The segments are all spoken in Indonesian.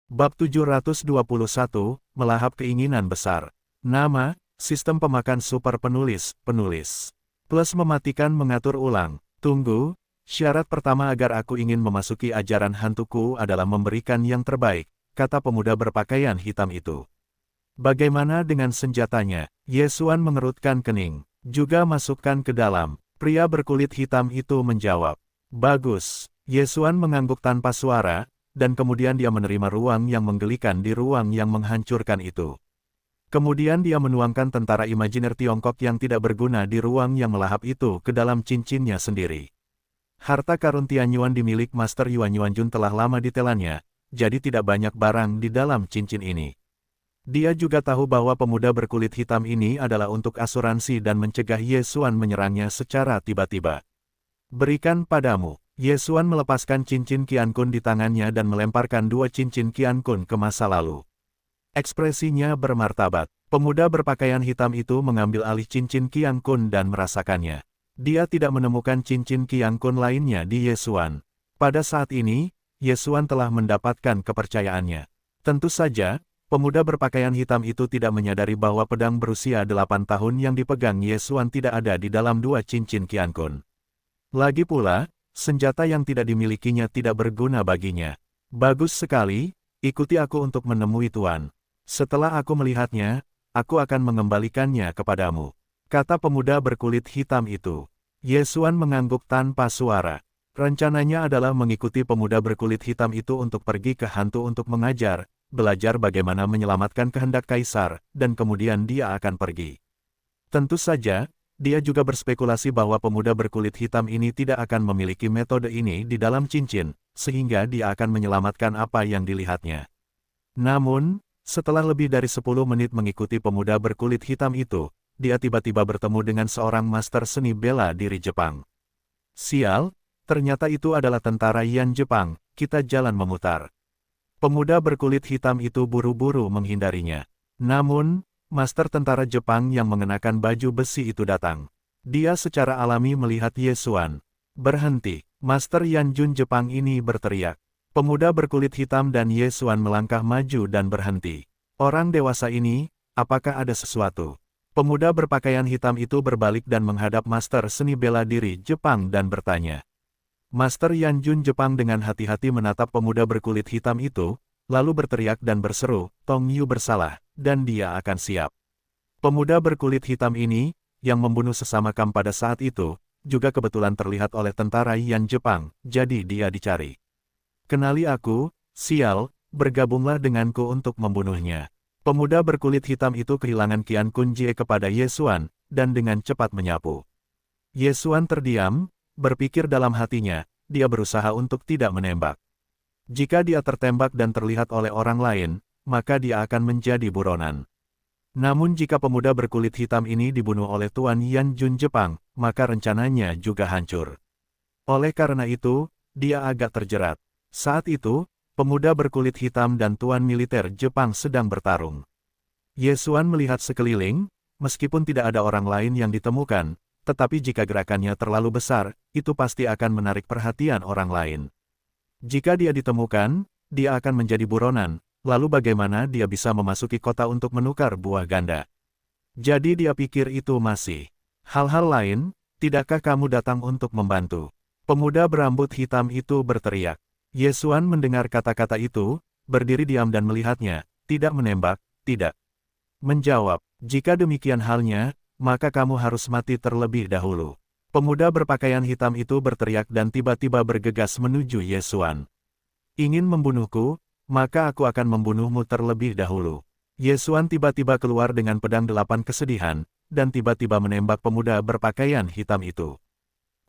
Bab 721, Melahap Keinginan Besar. Nama, Sistem Pemakan Super Penulis, Plus mematikan mengatur ulang. Tunggu, syarat pertama agar aku ingin memasuki ajaran hantuku adalah memberikan yang terbaik, kata pemuda berpakaian hitam itu. Bagaimana dengan senjatanya? Yesuan mengerutkan kening. Juga masukkan ke dalam. Pria berkulit hitam itu menjawab. Bagus. Yesuan mengangguk tanpa suara, dan kemudian dia menerima ruang yang menggelikan di ruang yang menghancurkan itu. Kemudian dia menuangkan tentara imajiner Tiongkok yang tidak berguna di ruang yang melahap itu ke dalam cincinnya sendiri. Harta karun Tianyuan dimilik Master Yuan Yuanjun telah lama ditelannya, jadi tidak banyak barang di dalam cincin ini. Dia juga tahu bahwa pemuda berkulit hitam ini adalah untuk asuransi dan mencegah Yesuan menyerangnya secara tiba-tiba. Berikan padamu. Yesuan melepaskan cincin Qian Kun di tangannya dan melemparkan dua cincin Qian Kun ke masa lalu. Ekspresinya bermartabat. Pemuda berpakaian hitam itu mengambil alih cincin Qian Kun dan merasakannya. Dia tidak menemukan cincin Qian Kun lainnya di Yesuan. Pada saat ini, Yesuan telah mendapatkan kepercayaannya. Tentu saja, pemuda berpakaian hitam itu tidak menyadari bahwa pedang berusia 8 tahun yang dipegang Yesuan tidak ada di dalam dua cincin Qian Kun. Lagi pula, senjata yang tidak dimilikinya tidak berguna baginya. Bagus sekali, ikuti aku untuk menemui Tuan. Setelah aku melihatnya, aku akan mengembalikannya kepadamu, kata pemuda berkulit hitam itu. Yesuan mengangguk tanpa suara. Rencananya adalah mengikuti pemuda berkulit hitam itu untuk pergi ke hantu untuk mengajar, belajar bagaimana menyelamatkan kehendak kaisar, dan kemudian dia akan pergi. Tentu saja, dia juga berspekulasi bahwa pemuda berkulit hitam ini tidak akan memiliki metode ini di dalam cincin, sehingga dia akan menyelamatkan apa yang dilihatnya. Namun, setelah lebih dari 10 menit mengikuti pemuda berkulit hitam itu, dia tiba-tiba bertemu dengan seorang master seni bela diri Jepang. Sial, ternyata itu adalah tentara Yan Jepang, kita jalan memutar. Pemuda berkulit hitam itu buru-buru menghindarinya. Namun, Master tentara Jepang yang mengenakan baju besi itu datang. Dia secara alami melihat Yesuan. Berhenti. Master Yanjun Jepang ini berteriak. Pemuda berkulit hitam dan Yesuan melangkah maju dan berhenti. Orang dewasa ini, apakah ada sesuatu? Pemuda berpakaian hitam itu berbalik dan menghadap Master seni bela diri Jepang dan bertanya. Master Yanjun Jepang dengan hati-hati menatap pemuda berkulit hitam itu, lalu berteriak dan berseru, Tong Yu bersalah, dan dia akan siap. Pemuda berkulit hitam ini, yang membunuh sesama Kam pada saat itu, juga kebetulan terlihat oleh tentara Yan Jepang, jadi dia dicari. Kenali aku, sial, bergabunglah denganku untuk membunuhnya. Pemuda berkulit hitam itu kehilangan Qian Kun Jie kepada Yesuan, dan dengan cepat menyapu. Yesuan terdiam, berpikir dalam hatinya, dia berusaha untuk tidak menembak. Jika dia tertembak dan terlihat oleh orang lain, maka dia akan menjadi buronan. Namun jika pemuda berkulit hitam ini dibunuh oleh Tuan Yanjun Jepang, maka rencananya juga hancur. Oleh karena itu, dia agak terjerat. Saat itu, pemuda berkulit hitam dan Tuan militer Jepang sedang bertarung. Yesuan melihat sekeliling, meskipun tidak ada orang lain yang ditemukan, tetapi jika gerakannya terlalu besar, itu pasti akan menarik perhatian orang lain. Jika dia ditemukan, dia akan menjadi buronan, lalu bagaimana dia bisa memasuki kota untuk menukar buah ganda? Jadi dia pikir itu masih hal-hal lain, tidakkah kamu datang untuk membantu? Pemuda berambut hitam itu berteriak. Yesuan mendengar kata-kata itu, berdiri diam dan melihatnya, tidak menembak, tidak menjawab. Jika demikian halnya, maka kamu harus mati terlebih dahulu. Pemuda berpakaian hitam itu berteriak dan tiba-tiba bergegas menuju Yesuan. Ingin membunuhku, maka aku akan membunuhmu terlebih dahulu. Yesuan tiba-tiba keluar dengan pedang 8 kesedihan, dan tiba-tiba menembak pemuda berpakaian hitam itu.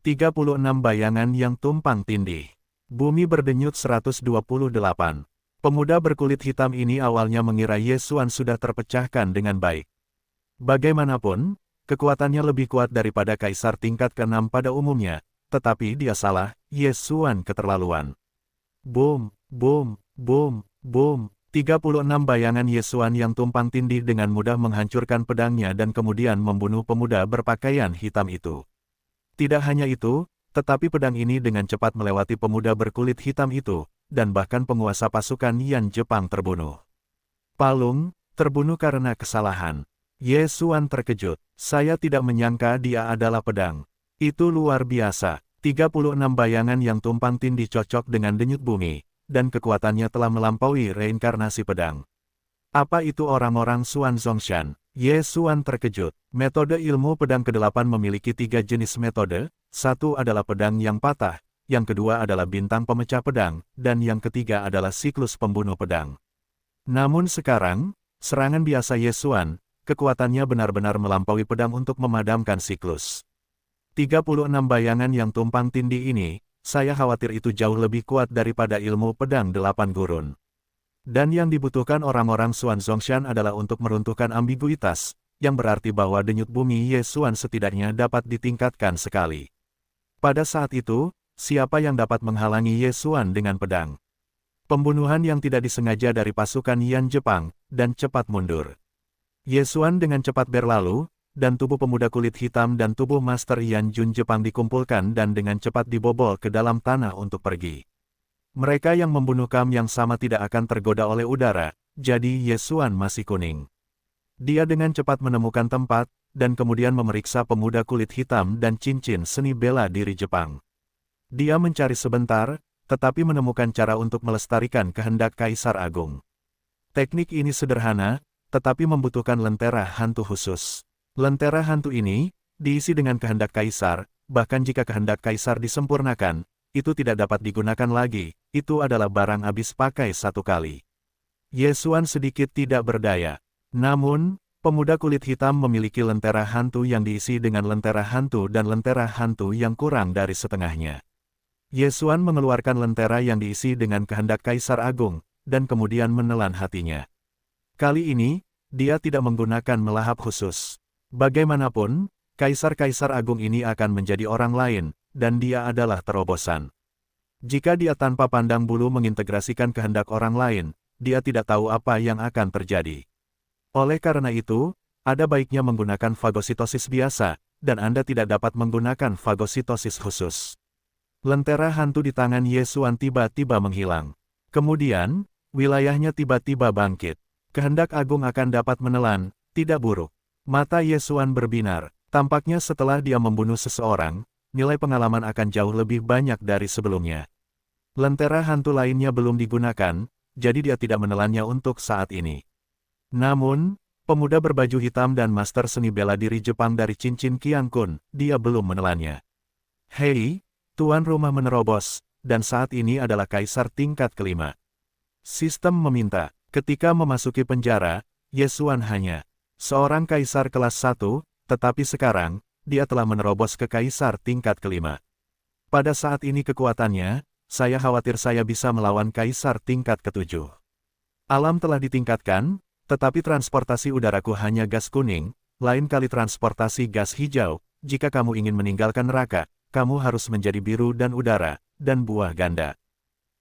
36 bayangan yang tumpang tindih. Bumi berdenyut 128. Pemuda berkulit hitam ini awalnya mengira Yesuan sudah terpecahkan dengan baik. Bagaimanapun, kekuatannya lebih kuat daripada kaisar tingkat ke-6 pada umumnya, tetapi dia salah, Yesuan keterlaluan. Boom, boom, boom, boom. 36 bayangan Yesuan yang tumpang tindih dengan mudah menghancurkan pedangnya dan kemudian membunuh pemuda berpakaian hitam itu. Tidak hanya itu, tetapi pedang ini dengan cepat melewati pemuda berkulit hitam itu, dan bahkan penguasa pasukan Yan Jepang terbunuh. Palung, terbunuh karena kesalahan. Ye Xuan terkejut. Saya tidak menyangka dia adalah pedang. Itu luar biasa. 36 bayangan yang tumpang tindih cocok dengan denyut bumi, dan kekuatannya telah melampaui reinkarnasi pedang. Apa itu orang-orang Xuan Zongshan? Ye Xuan terkejut. Metode ilmu pedang ke-8 memiliki 3 jenis metode. Satu adalah pedang yang patah, yang kedua adalah bintang pemecah pedang, dan yang ketiga adalah siklus pembunuh pedang. Namun sekarang, serangan biasa Ye Xuan, kekuatannya benar-benar melampaui pedang untuk memadamkan siklus. 36 bayangan yang tumpang tindih ini, saya khawatir itu jauh lebih kuat daripada ilmu pedang 8 gurun. Dan yang dibutuhkan orang-orang Xuan Zongshan adalah untuk meruntuhkan ambiguitas, yang berarti bahwa denyut bumi Ye Xuan setidaknya dapat ditingkatkan sekali. Pada saat itu, siapa yang dapat menghalangi Ye Xuan dengan pedang? Pembunuhan yang tidak disengaja dari pasukan Yan Jepang, dan cepat mundur. Ye Xuan dengan cepat berlalu, dan tubuh pemuda kulit hitam dan tubuh Master Yan Jun Jepang dikumpulkan dan dengan cepat dibobol ke dalam tanah untuk pergi. Mereka yang membunuh Kam yang sama tidak akan tergoda oleh udara, jadi Ye Xuan masih kuning. Dia dengan cepat menemukan tempat, dan kemudian memeriksa pemuda kulit hitam dan cincin seni bela diri Jepang. Dia mencari sebentar, tetapi menemukan cara untuk melestarikan kehendak Kaisar Agung. Teknik ini sederhana, tetapi membutuhkan lentera hantu khusus. Lentera hantu ini diisi dengan kehendak Kaisar, bahkan jika kehendak Kaisar disempurnakan, itu tidak dapat digunakan lagi, itu adalah barang habis pakai satu kali. Ye Xuan sedikit tidak berdaya. Namun, pemuda kulit hitam memiliki lentera hantu yang diisi dengan lentera hantu dan lentera hantu yang kurang dari setengahnya. Ye Xuan mengeluarkan lentera yang diisi dengan kehendak Kaisar Agung, dan kemudian menelan hatinya. Kali ini, dia tidak menggunakan melahap khusus. Bagaimanapun, Kaisar-Kaisar Agung ini akan menjadi orang lain, dan dia adalah terobosan. Jika dia tanpa pandang bulu mengintegrasikan kehendak orang lain, dia tidak tahu apa yang akan terjadi. Oleh karena itu, ada baiknya menggunakan fagositosis biasa, dan Anda tidak dapat menggunakan fagositosis khusus. Lentera hantu di tangan Ye Xuan tiba-tiba menghilang. Kemudian, wilayahnya tiba-tiba bangkit. Kehendak agung akan dapat menelan, tidak buruk. Mata Ye Xuan berbinar. Tampaknya setelah dia membunuh seseorang, nilai pengalaman akan jauh lebih banyak dari sebelumnya. Lentera hantu lainnya belum digunakan, jadi dia tidak menelannya untuk saat ini. Namun, pemuda berbaju hitam dan master seni bela diri Jepang dari cincin Qiang Kun, dia belum menelannya. Hei, tuan rumah menerobos, dan saat ini adalah kaisar tingkat kelima. Sistem meminta, ketika memasuki penjara, Ye Xuan hanya seorang kaisar kelas 1, tetapi sekarang, dia telah menerobos ke kaisar tingkat kelima. Pada saat ini kekuatannya, saya khawatir saya bisa melawan kaisar tingkat ketujuh. Alam telah ditingkatkan, tetapi transportasi udaraku hanya gas kuning, lain kali transportasi gas hijau. Jika kamu ingin meninggalkan neraka, kamu harus menjadi biru dan udara, dan buah ganda.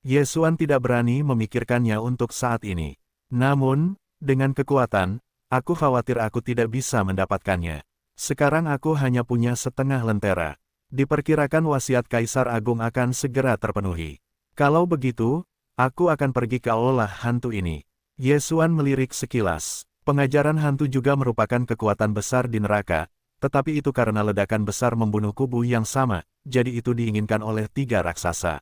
Ye Xuan tidak berani memikirkannya untuk saat ini. Namun, dengan kekuatan, aku khawatir aku tidak bisa mendapatkannya. Sekarang aku hanya punya setengah lentera. Diperkirakan wasiat Kaisar Agung akan segera terpenuhi. Kalau begitu, aku akan pergi ke aula hantu ini. Ye Xuan melirik sekilas. Pengajaran hantu juga merupakan kekuatan besar di neraka, tetapi itu karena ledakan besar membunuh kubu yang sama, jadi itu diinginkan oleh 3 raksasa.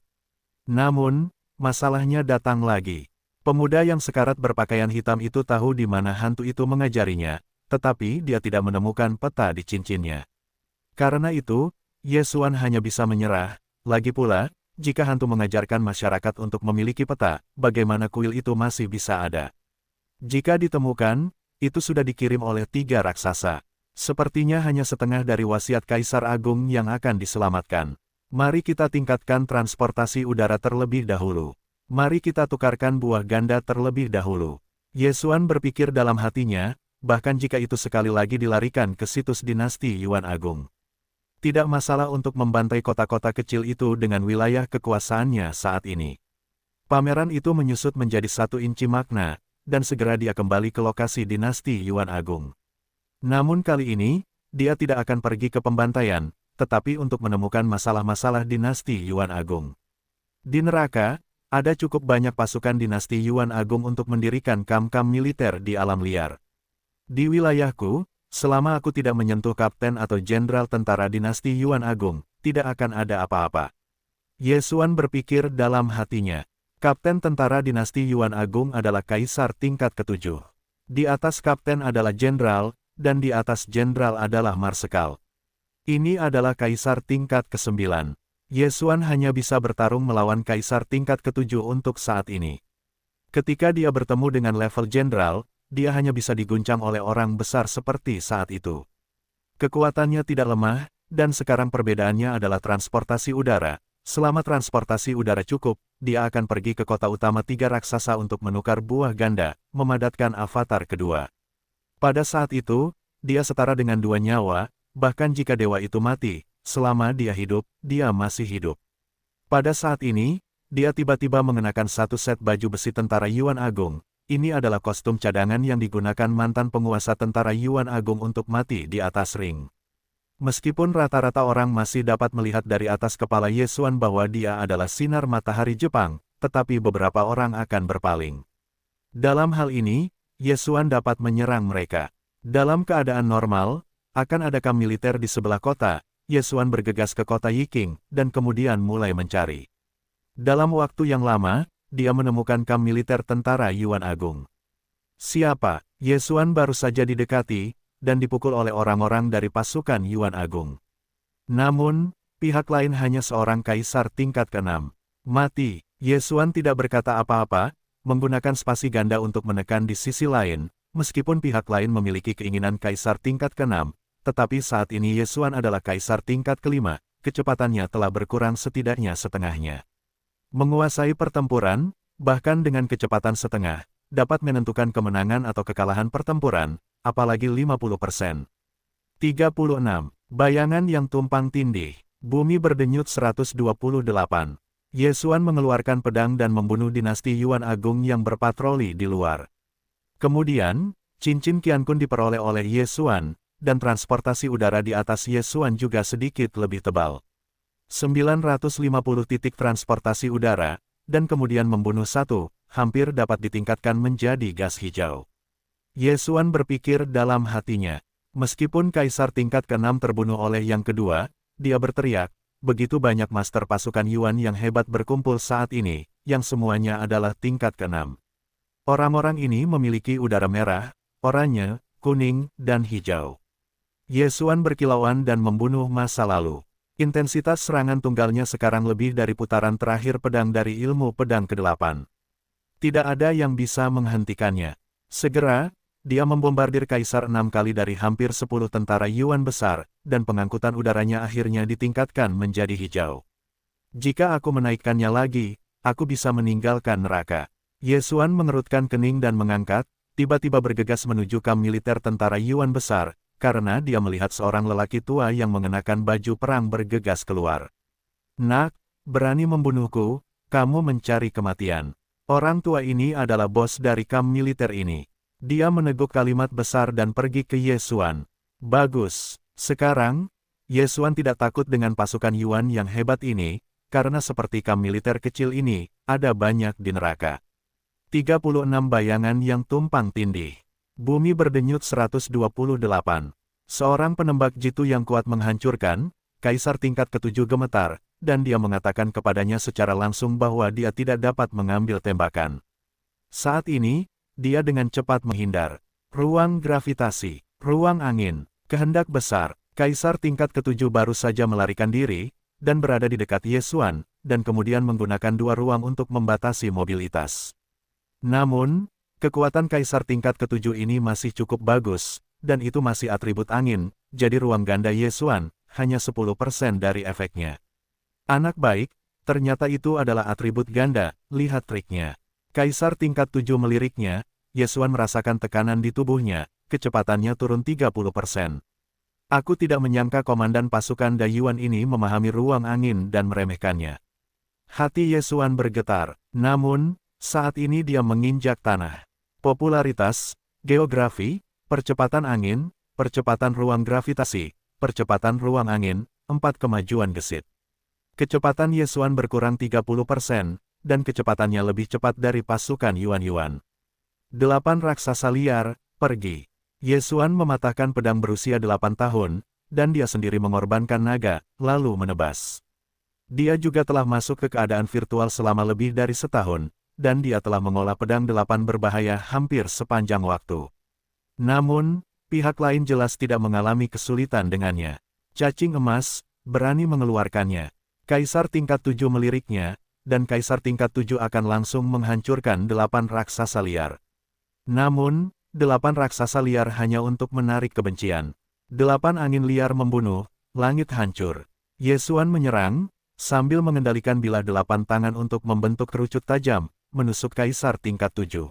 Namun, masalahnya datang lagi. Pemuda yang sekarat berpakaian hitam itu tahu di mana hantu itu mengajarinya, tetapi dia tidak menemukan peta di cincinnya. Karena itu, Ye Xuan hanya bisa menyerah. Lagi pula, jika hantu mengajarkan masyarakat untuk memiliki peta, bagaimana kuil itu masih bisa ada? Jika ditemukan, itu sudah dikirim oleh 3 raksasa. Sepertinya hanya setengah dari wasiat Kaisar Agung yang akan diselamatkan. Mari kita tingkatkan transportasi udara terlebih dahulu. Mari kita tukarkan buah ganda terlebih dahulu. Ye Xuan berpikir dalam hatinya, bahkan jika itu sekali lagi dilarikan ke situs dinasti Yuan Agung. Tidak masalah untuk membantai kota-kota kecil itu dengan wilayah kekuasaannya saat ini. Pameran itu menyusut menjadi 1 inci makna, dan segera dia kembali ke lokasi dinasti Yuan Agung. Namun kali ini, dia tidak akan pergi ke pembantaian, tetapi untuk menemukan masalah-masalah dinasti Yuan Agung. Di neraka, ada cukup banyak pasukan dinasti Yuan Agung untuk mendirikan kamp-kamp militer di alam liar. Di wilayahku, selama aku tidak menyentuh kapten atau jenderal tentara dinasti Yuan Agung, tidak akan ada apa-apa. Ye Xuan berpikir dalam hatinya. Kapten tentara dinasti Yuan Agung adalah kaisar tingkat ke-7. Di atas kapten adalah jenderal, dan di atas jenderal adalah marsekal. Ini adalah kaisar tingkat ke-9. Ye Xuan hanya bisa bertarung melawan kaisar tingkat ke-7 untuk saat ini. Ketika dia bertemu dengan level jenderal, dia hanya bisa diguncang oleh orang besar seperti saat itu. Kekuatannya tidak lemah, dan sekarang perbedaannya adalah transportasi udara. Selama transportasi udara cukup, dia akan pergi ke kota utama tiga raksasa untuk menukar buah ganda, memadatkan avatar kedua. Pada saat itu, dia setara dengan 2 nyawa, bahkan jika dewa itu mati, selama dia hidup, dia masih hidup. Pada saat ini, dia tiba-tiba mengenakan satu set baju besi tentara Yuan Agung. Ini adalah kostum cadangan yang digunakan mantan penguasa tentara Yuan Agung untuk mati di atas ring. Meskipun rata-rata orang masih dapat melihat dari atas kepala Ye Xuan bahwa dia adalah sinar matahari Jepang, tetapi beberapa orang akan berpaling. Dalam hal ini, Ye Xuan dapat menyerang mereka. Dalam keadaan normal, akan ada kamp militer di sebelah kota. Ye Xuan bergegas ke kota Yiking, dan kemudian mulai mencari. Dalam waktu yang lama, dia menemukan kamp militer tentara Yuan Agung. Siapa? Ye Xuan baru saja didekati, dan dipukul oleh orang-orang dari pasukan Yuan Agung. Namun, pihak lain hanya seorang kaisar tingkat ke-6. Mati. Ye Xuan tidak berkata apa-apa, menggunakan spasi ganda untuk menekan di sisi lain, meskipun pihak lain memiliki keinginan kaisar tingkat ke-6. Tetapi saat ini Ye Xuan adalah kaisar tingkat ke-5, kecepatannya telah berkurang setidaknya setengahnya. Menguasai pertempuran, bahkan dengan kecepatan setengah, dapat menentukan kemenangan atau kekalahan pertempuran, apalagi 50%. 36. Bayangan yang tumpang tindih. Bumi berdenyut 128. Ye Xuan mengeluarkan pedang dan membunuh dinasti Yuan Agung yang berpatroli di luar. Kemudian, cincin Qiankun diperoleh oleh Ye Xuan, dan transportasi udara di atas Ye Xuan juga sedikit lebih tebal. 950 titik transportasi udara, dan kemudian membunuh satu, hampir dapat ditingkatkan menjadi gas hijau. Ye Xuan berpikir dalam hatinya, meskipun kaisar tingkat ke-6 terbunuh oleh yang kedua, dia berteriak, begitu banyak master pasukan Yuan yang hebat berkumpul saat ini, yang semuanya adalah tingkat ke-6. Orang-orang ini memiliki udara merah, oranye, kuning, dan hijau. Ye Xuan berkilauan dan membunuh masa lalu. Intensitas serangan tunggalnya sekarang lebih dari putaran terakhir pedang dari ilmu pedang ke-8. Tidak ada yang bisa menghentikannya. Segera, dia membombardir kaisar 6 kali dari hampir 10 tentara Yuan besar, dan pengangkutan udaranya akhirnya ditingkatkan menjadi hijau. Jika aku menaikkannya lagi, aku bisa meninggalkan neraka. Ye Xuan mengerutkan kening dan mengangkat, tiba-tiba bergegas menuju kamp militer tentara Yuan besar, karena dia melihat seorang lelaki tua yang mengenakan baju perang bergegas keluar. Nak, berani membunuhku, kamu mencari kematian. Orang tua ini adalah bos dari kamp militer ini. Dia meneguk kalimat besar dan pergi ke Ye Xuan. Bagus. Sekarang, Ye Xuan tidak takut dengan pasukan Yuan yang hebat ini, karena seperti kamp militer kecil ini, ada banyak di neraka. 36 bayangan yang tumpang tindih. Bumi berdenyut 128. Seorang penembak jitu yang kuat menghancurkan, kaisar tingkat ke-7 gemetar, dan dia mengatakan kepadanya secara langsung bahwa dia tidak dapat mengambil tembakan. Saat ini, dia dengan cepat menghindar. Ruang gravitasi, ruang angin, kehendak besar, kaisar tingkat ke-7 baru saja melarikan diri, dan berada di dekat Ye Xuan, dan kemudian menggunakan 2 ruang untuk membatasi mobilitas. Namun, kekuatan kaisar tingkat ke-7 ini masih cukup bagus, dan itu masih atribut angin, jadi ruang ganda Ye Xuan, hanya 10% dari efeknya. Anak baik, ternyata itu adalah atribut ganda, lihat triknya. Kaisar tingkat 7 meliriknya, Ye Xuan merasakan tekanan di tubuhnya, kecepatannya turun 30%. Aku tidak menyangka komandan pasukan Dayuan ini memahami ruang angin dan meremehkannya. Hati Ye Xuan bergetar, namun, saat ini dia menginjak tanah. Popularitas, geografi, percepatan angin, percepatan ruang gravitasi, percepatan ruang angin, 4 kemajuan gesit. Kecepatan Ye Xuan berkurang 30%, dan kecepatannya lebih cepat dari pasukan Yuan. 8 raksasa liar, pergi. Ye Xuan mematahkan pedang berusia 8 tahun, dan dia sendiri mengorbankan naga, lalu menebas. Dia juga telah masuk ke keadaan virtual selama lebih dari setahun, dan dia telah mengolah pedang 8 berbahaya hampir sepanjang waktu. Namun, pihak lain jelas tidak mengalami kesulitan dengannya. Cacing emas, berani mengeluarkannya. Kaisar tingkat 7 meliriknya, dan Kaisar tingkat 7 akan langsung menghancurkan 8 raksasa liar. Namun, 8 raksasa liar hanya untuk menarik kebencian. 8 angin liar membunuh, langit hancur. Ye Xuan menyerang, sambil mengendalikan bilah 8 tangan untuk membentuk kerucut tajam, menusuk Kaisar tingkat 7.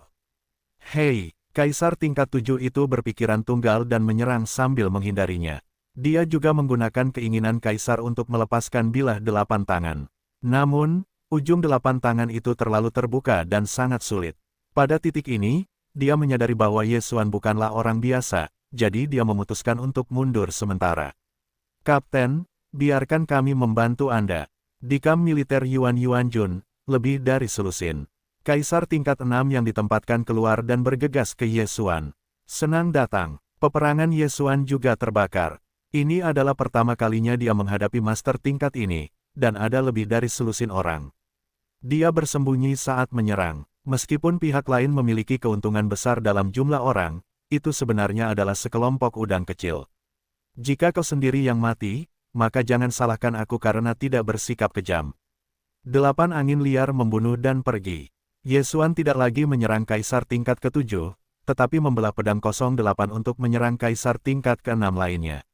Hei, Kaisar tingkat 7 itu berpikiran tunggal dan menyerang sambil menghindarinya. Dia juga menggunakan keinginan Kaisar untuk melepaskan bilah 8 tangan. Namun, ujung 8 tangan itu terlalu terbuka dan sangat sulit. Pada titik ini, dia menyadari bahwa Ye Xuan bukanlah orang biasa, jadi dia memutuskan untuk mundur sementara. Kapten, biarkan kami membantu Anda. Di kamp militer Yuan Jun, lebih dari selusin. Kaisar tingkat 6 yang ditempatkan keluar dan bergegas ke Ye Xuan. Senang datang. Peperangan Ye Xuan juga terbakar. Ini adalah pertama kalinya dia menghadapi master tingkat ini, dan ada lebih dari selusin orang. Dia bersembunyi saat menyerang. Meskipun pihak lain memiliki keuntungan besar dalam jumlah orang, itu sebenarnya adalah sekelompok udang kecil. Jika kau sendiri yang mati, maka jangan salahkan aku karena tidak bersikap kejam. 8 angin liar membunuh dan pergi. Ye Xuan tidak lagi menyerang Kaisar tingkat ke-7, tetapi membelah pedang 08 untuk menyerang Kaisar tingkat ke-6 lainnya.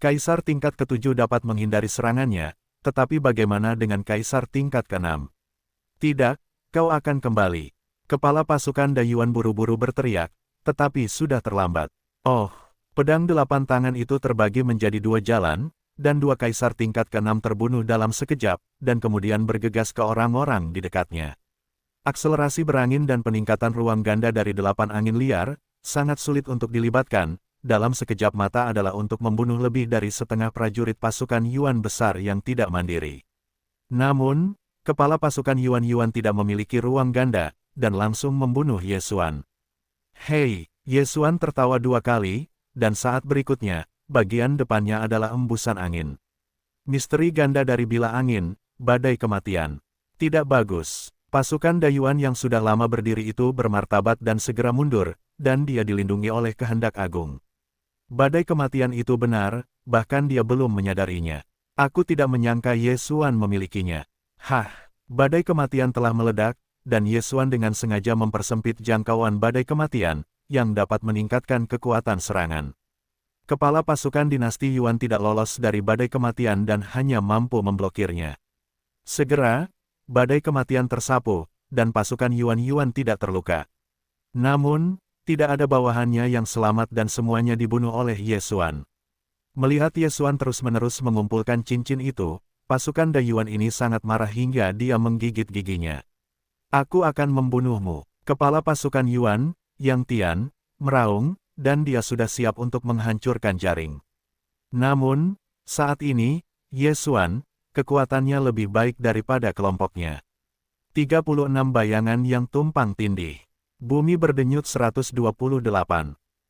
Kaisar tingkat ke-7 dapat menghindari serangannya, tetapi bagaimana dengan Kaisar tingkat ke-6? Tidak, kau akan kembali. Kepala pasukan Dayuan buru-buru berteriak, tetapi sudah terlambat. Oh, pedang 8 tangan itu terbagi menjadi 2 jalan, dan 2 Kaisar tingkat ke-6 terbunuh dalam sekejap, dan kemudian bergegas ke orang-orang di dekatnya. Akselerasi berangin dan peningkatan ruang ganda dari 8 angin liar, sangat sulit untuk dilibatkan, dalam sekejap mata adalah untuk membunuh lebih dari setengah prajurit pasukan Yuan besar yang tidak mandiri. Namun, kepala pasukan Yuan tidak memiliki ruang ganda, dan langsung membunuh Ye Xuan. Hei, Ye Xuan tertawa 2 kali, dan saat berikutnya, bagian depannya adalah embusan angin. Misteri ganda dari bilah angin, badai kematian. Tidak bagus. Pasukan Dayuan yang sudah lama berdiri itu bermartabat dan segera mundur, dan dia dilindungi oleh kehendak agung. Badai kematian itu benar, bahkan dia belum menyadarinya. Aku tidak menyangka Ye Xuan memilikinya. Hah, badai kematian telah meledak, dan Ye Xuan dengan sengaja mempersempit jangkauan badai kematian, yang dapat meningkatkan kekuatan serangan. Kepala pasukan dinasti Yuan tidak lolos dari badai kematian dan hanya mampu memblokirnya. Segera, badai kematian tersapu, dan pasukan Yuan tidak terluka. Namun, tidak ada bawahannya yang selamat dan semuanya dibunuh oleh Ye Xuan. Melihat Ye Xuan terus-menerus mengumpulkan cincin itu, pasukan Dayuan ini sangat marah hingga dia menggigit giginya. Aku akan membunuhmu. Kepala pasukan Yuan, Yang Tian, meraung, dan dia sudah siap untuk menghancurkan jaring. Namun, saat ini, Ye Xuan, kekuatannya lebih baik daripada kelompoknya. 36 bayangan yang tumpang tindih. Bumi berdenyut 128.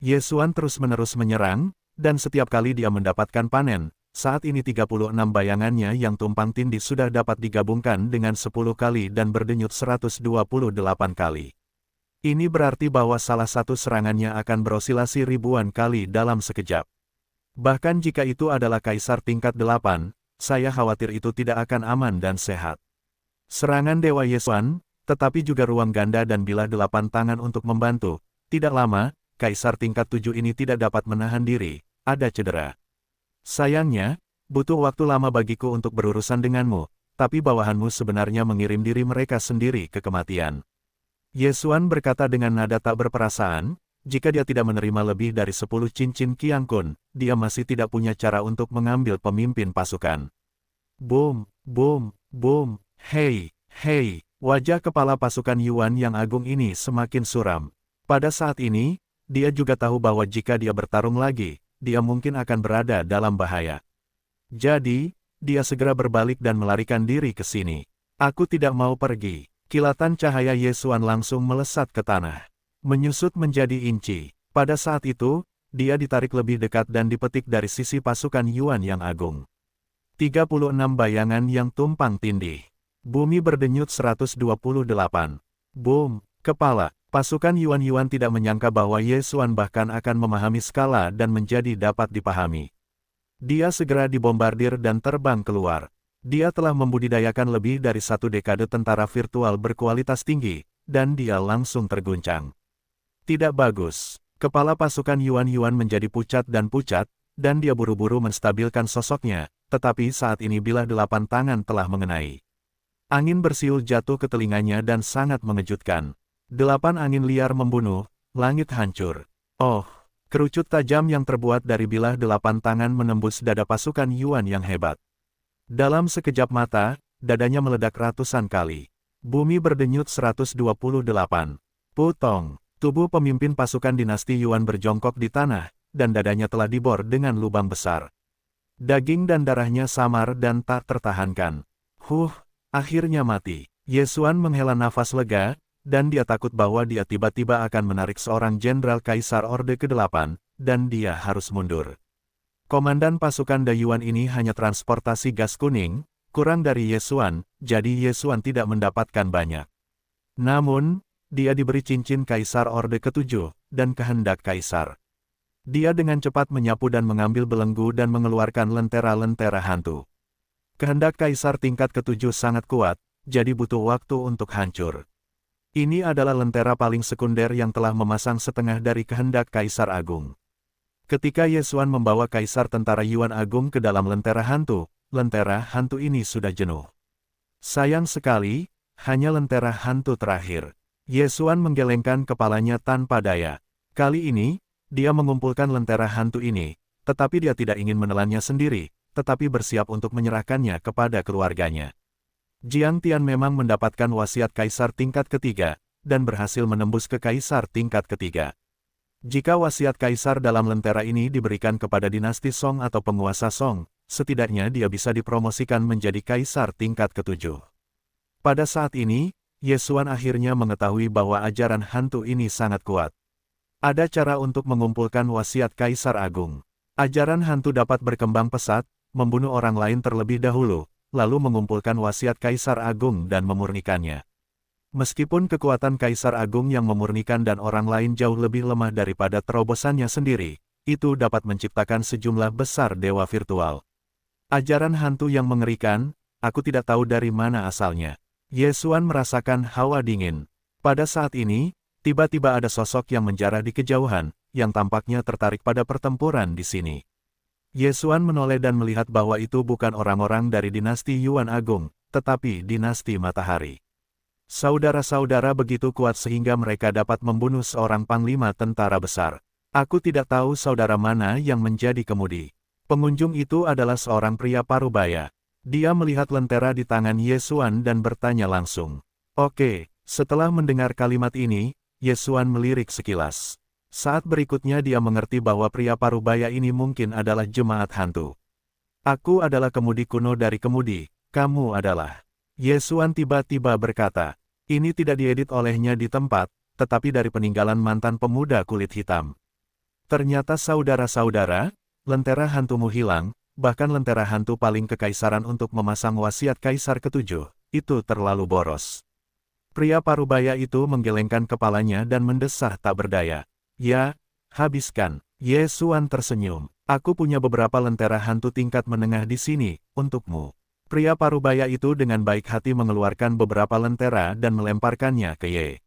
Ye Xuan terus-menerus menyerang, dan setiap kali dia mendapatkan panen, saat ini 36 bayangannya yang tumpang tindih sudah dapat digabungkan dengan 10 kali dan berdenyut 128 kali. Ini berarti bahwa salah satu serangannya akan berosilasi ribuan kali dalam sekejap. Bahkan jika itu adalah Kaisar tingkat 8, saya khawatir itu tidak akan aman dan sehat. Serangan Dewa Ye Xuan, tetapi juga ruang ganda dan bilah 8 tangan untuk membantu. Tidak lama, Kaisar tingkat 7 ini tidak dapat menahan diri, ada cedera. Sayangnya, butuh waktu lama bagiku untuk berurusan denganmu, tapi bawahanmu sebenarnya mengirim diri mereka sendiri ke kematian. Ye Xuan berkata dengan nada tak berperasaan, jika dia tidak menerima lebih dari 10 cincin Qiang Kun, dia masih tidak punya cara untuk mengambil pemimpin pasukan. Boom, boom, boom, hei, hei. Wajah kepala pasukan Yuan yang agung ini semakin suram. Pada saat ini, dia juga tahu bahwa jika dia bertarung lagi, dia mungkin akan berada dalam bahaya. Jadi, dia segera berbalik dan melarikan diri ke sini. Aku tidak mau pergi. Kilatan cahaya Ye Xuan langsung melesat ke tanah. Menyusut menjadi inci. Pada saat itu, dia ditarik lebih dekat dan dipetik dari sisi pasukan Yuan yang agung. 36 bayangan yang tumpang tindih. Bumi berdenyut 128. Boom, kepala. Pasukan Yuan tidak menyangka bahwa Ye Xuan bahkan akan memahami skala dan menjadi dapat dipahami. Dia segera dibombardir dan terbang keluar. Dia telah membudidayakan lebih dari 1 dekade tentara virtual berkualitas tinggi, dan dia langsung terguncang. Tidak bagus. Kepala pasukan Yuan menjadi pucat, dan dia buru-buru menstabilkan sosoknya, tetapi saat ini bilah 8 tangan telah mengenai. Angin bersiul jatuh ke telinganya dan sangat mengejutkan. 8 angin liar membunuh, langit hancur. Oh, kerucut tajam yang terbuat dari bilah 8 tangan menembus dada pasukan Yuan yang hebat. Dalam sekejap mata, dadanya meledak ratusan kali. Bumi berdenyut 128. Putong, tubuh pemimpin pasukan dinasti Yuan berjongkok di tanah, dan dadanya telah dibor dengan lubang besar. Daging dan darahnya samar dan tak tertahankan. Akhirnya mati. Ye Xuan menghela nafas lega, dan dia takut bahwa dia tiba-tiba akan menarik seorang jenderal Kaisar Orde ke-8, dan dia harus mundur. Komandan pasukan Dayuan ini hanya transportasi gas kuning, kurang dari Ye Xuan, jadi Ye Xuan tidak mendapatkan banyak. Namun, dia diberi cincin Kaisar Orde ke-7, dan kehendak Kaisar. Dia dengan cepat menyapu dan mengambil belenggu dan mengeluarkan lentera-lentera hantu. Kehendak Kaisar tingkat ke-7 sangat kuat, jadi butuh waktu untuk hancur. Ini adalah lentera paling sekunder yang telah memasang setengah dari kehendak Kaisar Agung. Ketika Ye Xuan membawa Kaisar tentara Yuan Agung ke dalam lentera hantu ini sudah jenuh. Sayang sekali, hanya lentera hantu terakhir. Ye Xuan menggelengkan kepalanya tanpa daya. Kali ini, dia mengumpulkan lentera hantu ini, tetapi dia tidak ingin menelannya sendiri, tetapi bersiap untuk menyerahkannya kepada keluarganya. Jiang Tian memang mendapatkan wasiat Kaisar tingkat ketiga, dan berhasil menembus ke Kaisar tingkat ketiga. Jika wasiat Kaisar dalam lentera ini diberikan kepada dinasti Song atau penguasa Song, setidaknya dia bisa dipromosikan menjadi Kaisar tingkat ke-7. Pada saat ini, Ye Xuan akhirnya mengetahui bahwa ajaran hantu ini sangat kuat. Ada cara untuk mengumpulkan wasiat Kaisar Agung. Ajaran hantu dapat berkembang pesat, membunuh orang lain terlebih dahulu, lalu mengumpulkan wasiat Kaisar Agung dan memurnikannya. Meskipun kekuatan Kaisar Agung yang memurnikan dan orang lain jauh lebih lemah daripada terobosannya sendiri, itu dapat menciptakan sejumlah besar dewa virtual. Ajaran hantu yang mengerikan, aku tidak tahu dari mana asalnya. Ye Xuan merasakan hawa dingin. Pada saat ini, tiba-tiba ada sosok yang menjarah di kejauhan, yang tampaknya tertarik pada pertempuran di sini. Ye Xuan menoleh dan melihat bahwa itu bukan orang-orang dari dinasti Yuan Agung, tetapi dinasti Matahari. Saudara-saudara begitu kuat sehingga mereka dapat membunuh seorang panglima tentara besar. Aku tidak tahu saudara mana yang menjadi kemudi. Pengunjung itu adalah seorang pria parubaya. Dia melihat lentera di tangan Ye Xuan dan bertanya langsung. Oke, setelah mendengar kalimat ini, Ye Xuan melirik sekilas. Saat berikutnya dia mengerti bahwa pria parubaya ini mungkin adalah jemaat hantu. Aku adalah kemudi kuno dari kemudi, kamu adalah. Ye Xuan tiba-tiba berkata. Ini tidak diedit olehnya di tempat, tetapi dari peninggalan mantan pemuda kulit hitam. Ternyata saudara-saudara, lentera hantumu hilang, bahkan lentera hantu paling kekaisaran untuk memasang wasiat Kaisar ke-7, itu terlalu boros. Pria parubaya itu menggelengkan kepalanya dan mendesah tak berdaya. Ya, habiskan. Ye Xuan tersenyum. Aku punya beberapa lentera hantu tingkat menengah di sini, untukmu. Pria parubaya itu dengan baik hati mengeluarkan beberapa lentera dan melemparkannya ke Ye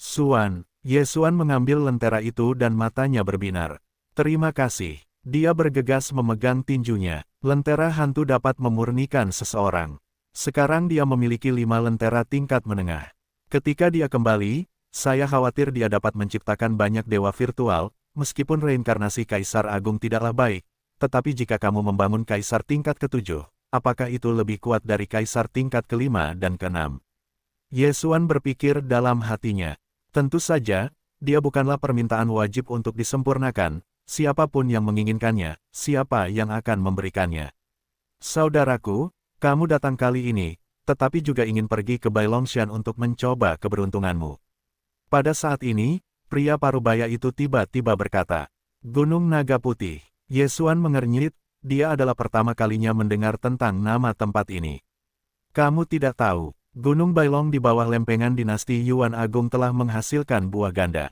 Xuan. Ye Xuan mengambil lentera itu dan matanya berbinar. Terima kasih. Dia bergegas memegang tinjunya. Lentera hantu dapat memurnikan seseorang. Sekarang dia memiliki 5 lentera tingkat menengah. Ketika dia kembali, saya khawatir dia dapat menciptakan banyak dewa virtual, meskipun reinkarnasi Kaisar Agung tidaklah baik, tetapi jika kamu membangun Kaisar tingkat ke-7, apakah itu lebih kuat dari Kaisar tingkat ke-5 dan ke-6? Ye Xuan berpikir dalam hatinya. Tentu saja, dia bukanlah permintaan wajib untuk disempurnakan, siapapun yang menginginkannya, siapa yang akan memberikannya. Saudaraku, kamu datang kali ini, tetapi juga ingin pergi ke Bailongshan untuk mencoba keberuntunganmu. Pada saat ini, pria parubaya itu tiba-tiba berkata, Gunung Naga Putih. Yesuan mengernyit, dia adalah pertama kalinya mendengar tentang nama tempat ini. Kamu tidak tahu, Gunung Bailong di bawah lempengan dinasti Yuan Agung telah menghasilkan buah ganda.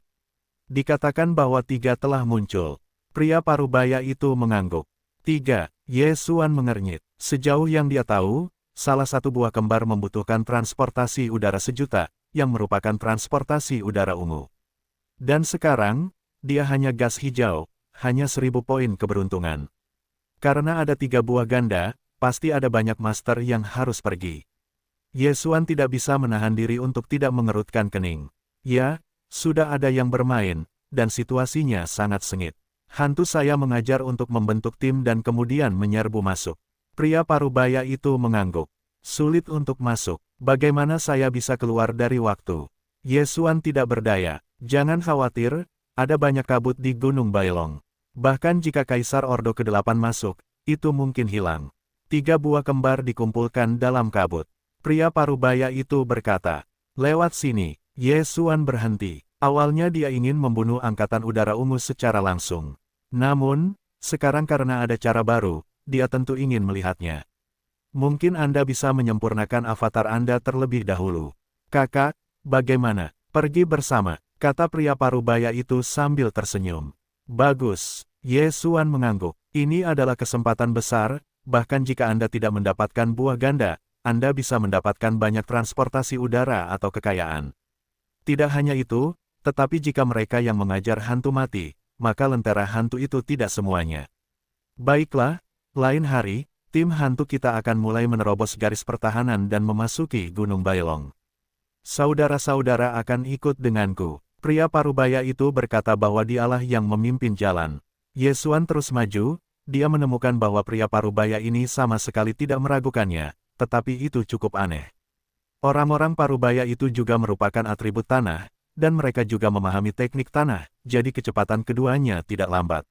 Dikatakan bahwa 3 telah muncul. Pria parubaya itu mengangguk. 3, Yesuan mengernyit. Sejauh yang dia tahu, salah satu buah kembar membutuhkan transportasi udara sejuta, yang merupakan transportasi udara ungu. Dan sekarang, dia hanya gas hijau, hanya 1000 poin keberuntungan. Karena ada 3 buah ganda, pasti ada banyak master yang harus pergi. Yesuan tidak bisa menahan diri untuk tidak mengerutkan kening. Ya, sudah ada yang bermain, dan situasinya sangat sengit. Hantu saya mengajar untuk membentuk tim dan kemudian menyerbu masuk. Pria parubaya itu mengangguk. Sulit untuk masuk. Bagaimana saya bisa keluar dari waktu? Yesuan tidak berdaya. Jangan khawatir, ada banyak kabut di Gunung Bailong. Bahkan jika Kaisar Ordo ke-8 masuk, itu mungkin hilang. 3 buah kembar dikumpulkan dalam kabut. Pria parubaya itu berkata, lewat sini. Yesuan berhenti. Awalnya dia ingin membunuh Angkatan Udara Ungu secara langsung. Namun, sekarang karena ada cara baru, dia tentu ingin melihatnya. Mungkin Anda bisa menyempurnakan avatar Anda terlebih dahulu. Kakak, bagaimana? Pergi bersama, kata pria parubaya itu sambil tersenyum. Bagus. Yesuan mengangguk. Ini adalah kesempatan besar, bahkan jika Anda tidak mendapatkan buah ganda, Anda bisa mendapatkan banyak transportasi udara atau kekayaan. Tidak hanya itu, tetapi jika mereka yang mengajar hantu mati, maka lentera hantu itu tidak semuanya. Baiklah, lain hari, tim hantu kita akan mulai menerobos garis pertahanan dan memasuki Gunung Bailong. Saudara-saudara akan ikut denganku. Pria parubaya itu berkata bahwa dialah yang memimpin jalan. Yesuan terus maju, dia menemukan bahwa pria parubaya ini sama sekali tidak meragukannya, tetapi itu cukup aneh. Orang-orang parubaya itu juga merupakan atribut tanah, dan mereka juga memahami teknik tanah, jadi kecepatan keduanya tidak lambat.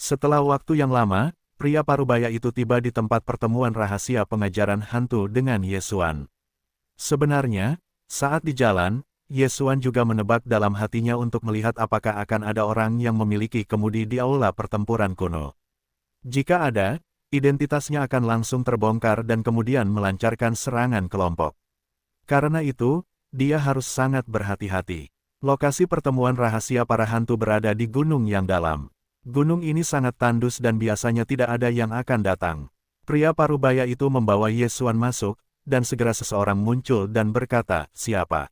Setelah waktu yang lama, pria parubaya itu tiba di tempat pertemuan rahasia pengajaran hantu dengan Yesuan. Sebenarnya, saat di jalan, Yesuan juga menebak dalam hatinya untuk melihat apakah akan ada orang yang memiliki kemudi di aula pertempuran kuno. Jika ada, identitasnya akan langsung terbongkar dan kemudian melancarkan serangan kelompok. Karena itu, dia harus sangat berhati-hati. Lokasi pertemuan rahasia para hantu berada di gunung yang dalam. Gunung ini sangat tandus dan biasanya tidak ada yang akan datang. Pria parubaya itu membawa Yesuan masuk, dan segera seseorang muncul dan berkata, siapa?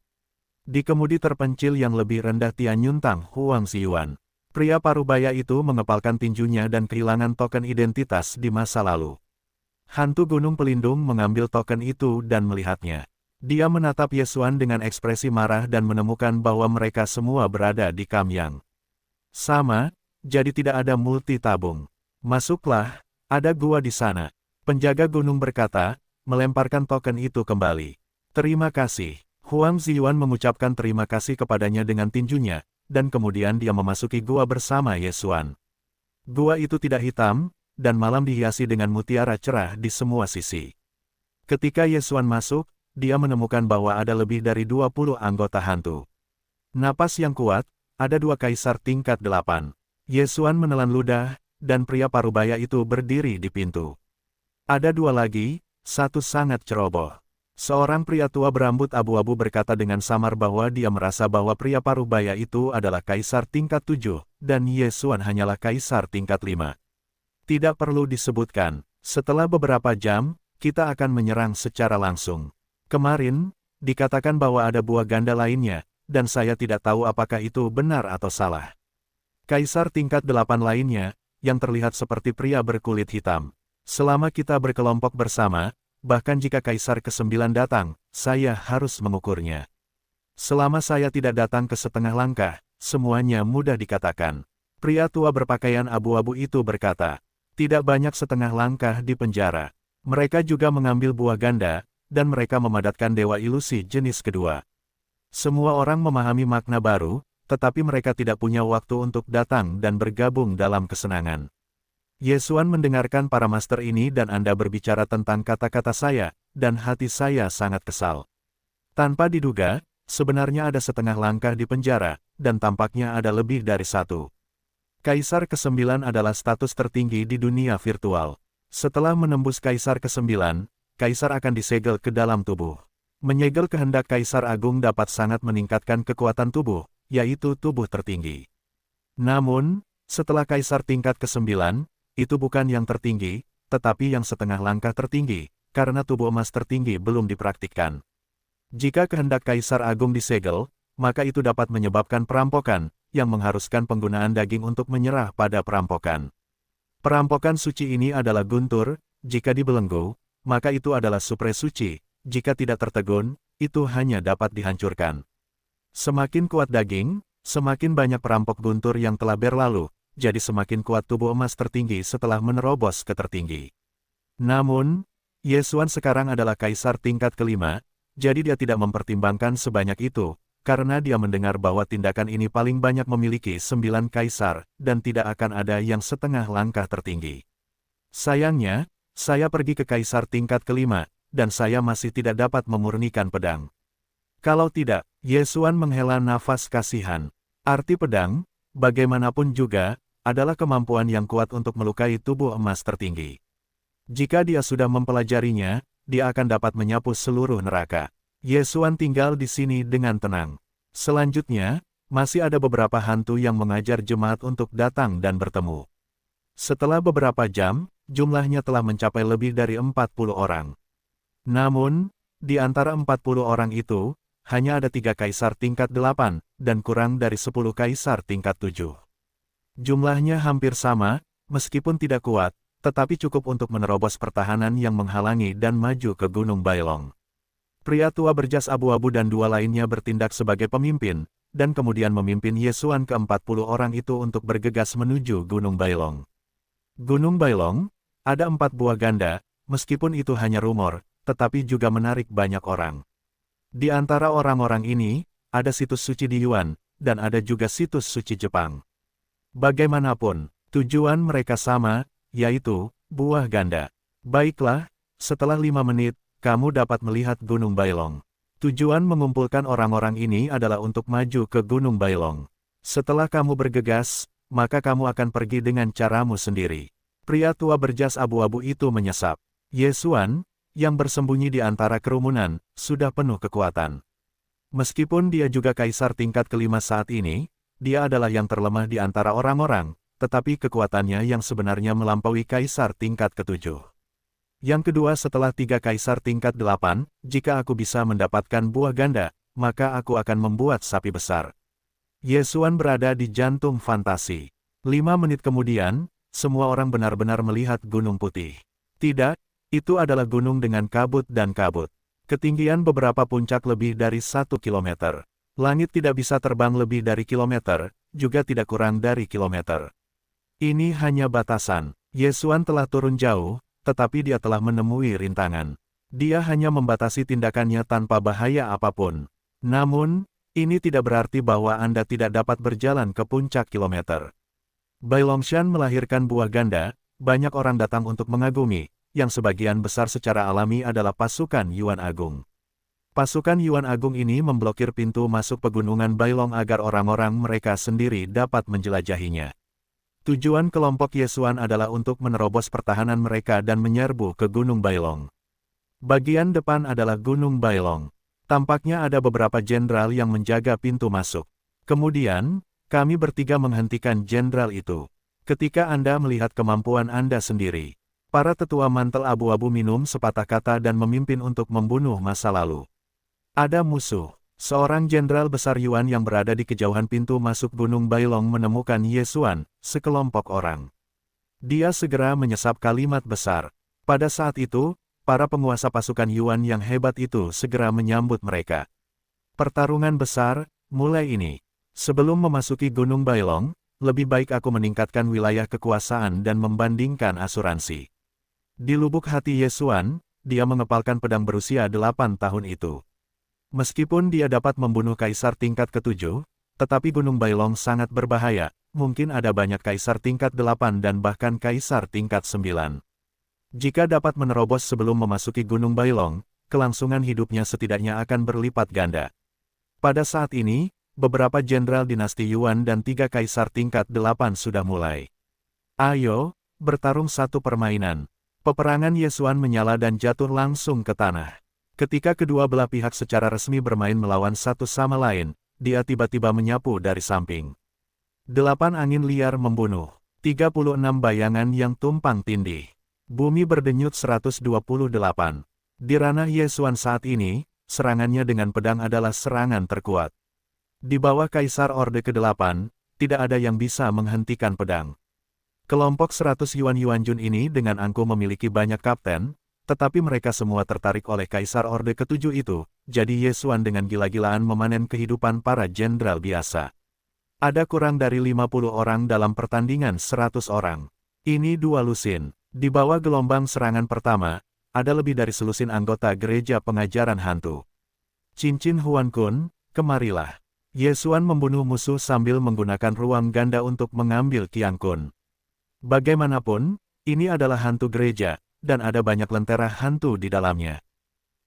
Di kemudi terpencil yang lebih rendah Tian Yuntang Huang Xiyuan. Pria parubaya itu mengepalkan tinjunya dan kehilangan token identitas di masa lalu. Hantu Gunung Pelindung mengambil token itu dan melihatnya. Dia menatap Yesuan dengan ekspresi marah dan menemukan bahwa mereka semua berada di Kamyang. Sama, jadi tidak ada multi tabung. Masuklah, ada gua di sana. Penjaga gunung berkata, melemparkan token itu kembali. Terima kasih. Huang Xiyuan mengucapkan terima kasih kepadanya dengan tinjunya, dan kemudian dia memasuki gua bersama Yesuan. Gua itu tidak hitam, dan malam dihiasi dengan mutiara cerah di semua sisi. Ketika Yesuan masuk, dia menemukan bahwa ada lebih dari 20 anggota hantu. Napas yang kuat, ada 2 kaisar tingkat 8. Yesuan menelan ludah, dan pria parubaya itu berdiri di pintu. Ada 2 lagi, satu sangat ceroboh. Seorang pria tua berambut abu-abu berkata dengan samar bahwa dia merasa bahwa pria parubaya itu adalah kaisar tingkat 7, dan Yesuan hanyalah kaisar tingkat 5. Tidak perlu disebutkan, setelah beberapa jam, kita akan menyerang secara langsung. Kemarin, dikatakan bahwa ada buah ganda lainnya, dan saya tidak tahu apakah itu benar atau salah. Kaisar tingkat 8 lainnya, yang terlihat seperti pria berkulit hitam. Selama kita berkelompok bersama, bahkan jika Kaisar ke-9 datang, saya harus mengukurnya. Selama saya tidak datang ke setengah langkah, semuanya mudah dikatakan. Pria tua berpakaian abu-abu itu berkata, tidak banyak setengah langkah di penjara. Mereka juga mengambil buah ganda, dan mereka memadatkan dewa ilusi jenis kedua. Semua orang memahami makna baru, tetapi mereka tidak punya waktu untuk datang dan bergabung dalam kesenangan. Yesuan mendengarkan para master ini dan Anda berbicara tentang kata-kata saya, dan hati saya sangat kesal. Tanpa diduga, sebenarnya ada setengah langkah di penjara, dan tampaknya ada lebih dari satu. Kaisar ke-9 adalah status tertinggi di dunia virtual. Setelah menembus Kaisar ke-9, Kaisar akan disegel ke dalam tubuh. Menyegel kehendak Kaisar Agung dapat sangat meningkatkan kekuatan tubuh, yaitu tubuh tertinggi. Namun, setelah Kaisar tingkat ke-9, itu bukan yang tertinggi, tetapi yang setengah langkah tertinggi, karena tubuh emas tertinggi belum dipraktikkan. Jika kehendak Kaisar Agung disegel, maka itu dapat menyebabkan perampokan, yang mengharuskan penggunaan daging untuk menyerah pada perampokan. Perampokan suci ini adalah guntur, jika dibelenggu, maka itu adalah supre suci, jika tidak tertegun, itu hanya dapat dihancurkan. Semakin kuat daging, semakin banyak perampok guntur yang telah berlalu, jadi semakin kuat tubuh emas tertinggi setelah menerobos ke tertinggi. Namun, Yesuan sekarang adalah Kaisar tingkat ke-5, jadi dia tidak mempertimbangkan sebanyak itu, karena dia mendengar bahwa tindakan ini paling banyak memiliki 9 kaisar, dan tidak akan ada yang setengah langkah tertinggi. Sayangnya, saya pergi ke Kaisar tingkat ke-5, dan saya masih tidak dapat memurnikan pedang. Kalau tidak, Yesuan menghela nafas kasihan. Arti pedang, bagaimanapun juga, adalah kemampuan yang kuat untuk melukai tubuh emas tertinggi. Jika dia sudah mempelajarinya, dia akan dapat menyapu seluruh neraka. Yesuan tinggal di sini dengan tenang. Selanjutnya, masih ada beberapa hantu yang mengajar jemaat untuk datang dan bertemu. Setelah beberapa jam, jumlahnya telah mencapai lebih dari 40 orang. Namun, di antara 40 orang itu, hanya ada 3 kaisar tingkat 8, dan kurang dari 10 kaisar tingkat 7. Jumlahnya hampir sama, meskipun tidak kuat, tetapi cukup untuk menerobos pertahanan yang menghalangi dan maju ke Gunung Bailong. Pria tua berjas abu-abu dan 2 lainnya bertindak sebagai pemimpin, dan kemudian memimpin Yesuan ke-40 orang itu untuk bergegas menuju Gunung Bailong. Gunung Bailong, ada 4 buah ganda, meskipun itu hanya rumor, tetapi juga menarik banyak orang. Di antara orang-orang ini, ada situs suci di Yuan, dan ada juga situs suci Jepang. Bagaimanapun, tujuan mereka sama, yaitu buah ganda. Baiklah, setelah 5 menit, kamu dapat melihat Gunung Bailong. Tujuan mengumpulkan orang-orang ini adalah untuk maju ke Gunung Bailong. Setelah kamu bergegas, maka kamu akan pergi dengan caramu sendiri. Pria tua berjas abu-abu itu menyesap. Yesuan, yang bersembunyi di antara kerumunan, sudah penuh kekuatan. Meskipun dia juga kaisar tingkat ke-5 saat ini, dia adalah yang terlemah di antara orang-orang, tetapi kekuatannya yang sebenarnya melampaui kaisar tingkat ke-7. Yang kedua setelah 3 kaisar tingkat 8, jika aku bisa mendapatkan buah ganda, maka aku akan membuat sapi besar. Yesuan berada di jantung fantasi. 5 menit kemudian, semua orang benar-benar melihat gunung putih. Tidak, itu adalah gunung dengan kabut dan kabut. Ketinggian beberapa puncak lebih dari 1 kilometer. Langit tidak bisa terbang lebih dari kilometer, juga tidak kurang dari kilometer. Ini hanya batasan. Yesuan telah turun jauh, tetapi dia telah menemui rintangan. Dia hanya membatasi tindakannya tanpa bahaya apapun. Namun, ini tidak berarti bahwa Anda tidak dapat berjalan ke puncak kilometer. Bailongshan melahirkan buah ganda, banyak orang datang untuk mengagumi, yang sebagian besar secara alami adalah pasukan Yuan Agung. Pasukan Yuan Agung ini memblokir pintu masuk pegunungan Bailong agar orang-orang mereka sendiri dapat menjelajahinya. Tujuan kelompok Yesuan adalah untuk menerobos pertahanan mereka dan menyerbu ke Gunung Bailong. Bagian depan adalah Gunung Bailong. Tampaknya ada beberapa jenderal yang menjaga pintu masuk. Kemudian, kami bertiga menghentikan jenderal itu. Ketika Anda melihat kemampuan Anda sendiri, para tetua mantel abu-abu minum sepatah kata dan memimpin untuk membunuh masa lalu. Ada musuh. Seorang jenderal besar Yuan yang berada di kejauhan pintu masuk Gunung Bailong menemukan Yesuan, sekelompok orang. Dia segera menyesap kalimat besar. Pada saat itu, para penguasa pasukan Yuan yang hebat itu segera menyambut mereka. Pertarungan besar, mulai ini. Sebelum memasuki Gunung Bailong, lebih baik aku meningkatkan wilayah kekuasaan dan membandingkan asuransi. Di lubuk hati Yesuan, dia mengepalkan pedang berusia 8 tahun itu. Meskipun dia dapat membunuh kaisar tingkat ke-7, Tetapi Gunung Bailong sangat berbahaya, mungkin ada banyak kaisar tingkat 8 dan bahkan kaisar tingkat 9. Jika dapat menerobos sebelum memasuki Gunung Bailong, kelangsungan hidupnya setidaknya akan berlipat ganda. Pada saat ini, beberapa jenderal dinasti Yuan dan 3 kaisar tingkat 8 sudah mulai. Ayo, bertarung satu permainan. Peperangan Yesuan menyala dan jatuh langsung ke tanah. Ketika kedua belah pihak secara resmi bermain melawan satu sama lain, dia tiba-tiba menyapu dari samping. 8 angin liar membunuh. 36 bayangan yang tumpang tindih. Bumi berdenyut 128. Di ranah Yesuan saat ini, serangannya dengan pedang adalah serangan terkuat. Di bawah Kaisar Orde ke-8, tidak ada yang bisa menghentikan pedang. Kelompok 100 Yuan-Yuanjun ini dengan angkuh memiliki banyak kapten, tetapi mereka semua tertarik oleh Kaisar Orde ke-7 itu, jadi Yesuan dengan gila-gilaan memanen kehidupan para jenderal biasa. Ada kurang dari 50 orang dalam pertandingan 100 orang. Ini dua lusin. Di bawah gelombang serangan pertama, ada lebih dari selusin anggota gereja pengajaran hantu. Cincin Huan Kun, kemarilah. Yesuan membunuh musuh sambil menggunakan ruang ganda untuk mengambil Qiang Kun. Bagaimanapun, ini adalah hantu gereja, dan ada banyak lentera hantu di dalamnya.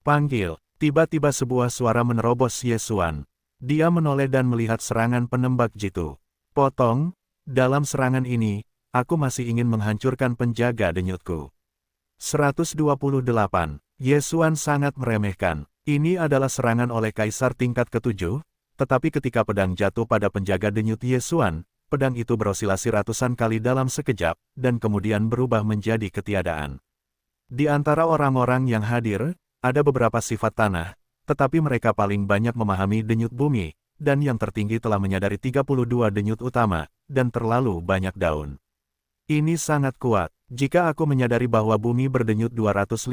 Panggil, tiba-tiba sebuah suara menerobos Yesuan. Dia menoleh dan melihat serangan penembak jitu. Potong, dalam serangan ini, aku masih ingin menghancurkan penjaga denyutku. 128. Yesuan sangat meremehkan. Ini adalah serangan oleh kaisar tingkat ke-7, tetapi ketika pedang jatuh pada penjaga denyut Yesuan, pedang itu berosilasi ratusan kali dalam sekejap, dan kemudian berubah menjadi ketiadaan. Di antara orang-orang yang hadir, ada beberapa sifat tanah, tetapi mereka paling banyak memahami denyut bumi, dan yang tertinggi telah menyadari 32 denyut utama, dan terlalu banyak daun. Ini sangat kuat. Jika aku menyadari bahwa bumi berdenyut 256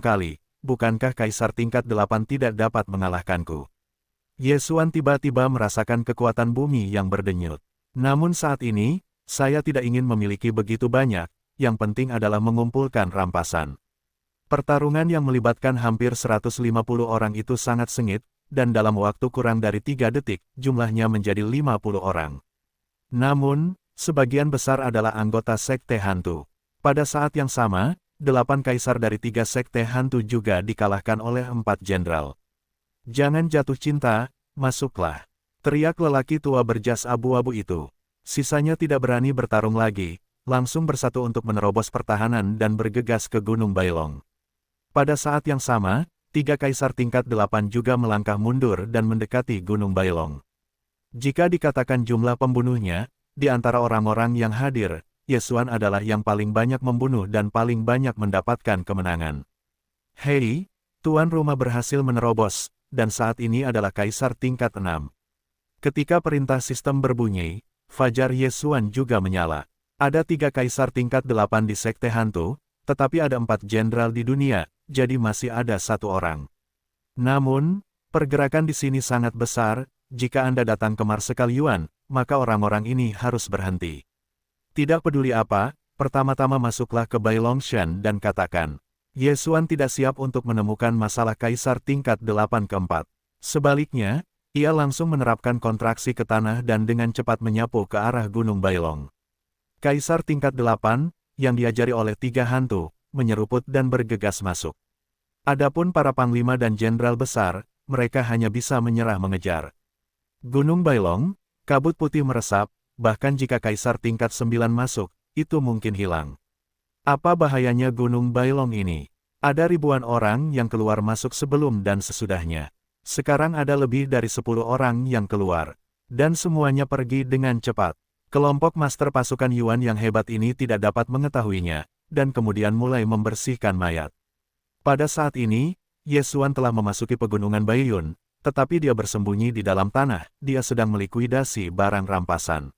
kali, bukankah kaisar tingkat 8 tidak dapat mengalahkanku? Yesuan tiba-tiba merasakan kekuatan bumi yang berdenyut. Namun saat ini, saya tidak ingin memiliki begitu banyak, yang penting adalah mengumpulkan rampasan. Pertarungan yang melibatkan hampir 150 orang itu sangat sengit, dan dalam waktu kurang dari 3 detik, jumlahnya menjadi 50 orang. Namun, sebagian besar adalah anggota sekte hantu. Pada saat yang sama, 8 kaisar dari 3 sekte hantu juga dikalahkan oleh 4 jenderal. Jangan jatuh cinta, masuklah. Teriak lelaki tua berjas abu-abu itu. Sisanya tidak berani bertarung lagi, langsung bersatu untuk menerobos pertahanan dan bergegas ke Gunung Bailong. Pada saat yang sama, 3 kaisar tingkat 8 juga melangkah mundur dan mendekati Gunung Bailong. Jika dikatakan jumlah pembunuhnya, di antara orang-orang yang hadir, Yesuan adalah yang paling banyak membunuh dan paling banyak mendapatkan kemenangan. Hei, tuan rumah berhasil menerobos, dan saat ini adalah kaisar tingkat 6. Ketika perintah sistem berbunyi, fajar Yesuan juga menyala. Ada 3 kaisar tingkat 8 di sekte hantu, tetapi ada 4 jenderal di dunia, jadi masih ada 1 orang. Namun, pergerakan di sini sangat besar, jika Anda datang ke Marsekal Yuan, maka orang-orang ini harus berhenti. Tidak peduli apa, pertama-tama masuklah ke Bailongshan dan katakan, Yesuan tidak siap untuk menemukan masalah kaisar tingkat 8 keempat. Sebaliknya, ia langsung menerapkan kontraksi ke tanah dan dengan cepat menyapu ke arah Gunung Bailong. Kaisar tingkat 8, yang diajari oleh 3 hantu, menyeruput dan bergegas masuk. Adapun para panglima dan jenderal besar, mereka hanya bisa menyerah mengejar. Gunung Bailong, kabut putih meresap, bahkan jika kaisar tingkat 9 masuk, itu mungkin hilang. Apa bahayanya Gunung Bailong ini? Ada ribuan orang yang keluar masuk sebelum dan sesudahnya. Sekarang ada lebih dari 10 orang yang keluar. Dan semuanya pergi dengan cepat. Kelompok master pasukan Yuan yang hebat ini tidak dapat mengetahuinya, dan kemudian mulai membersihkan mayat. Pada saat ini, Yesuan telah memasuki pegunungan Baiyun, tetapi dia bersembunyi di dalam tanah, dia sedang melikuidasi barang rampasan.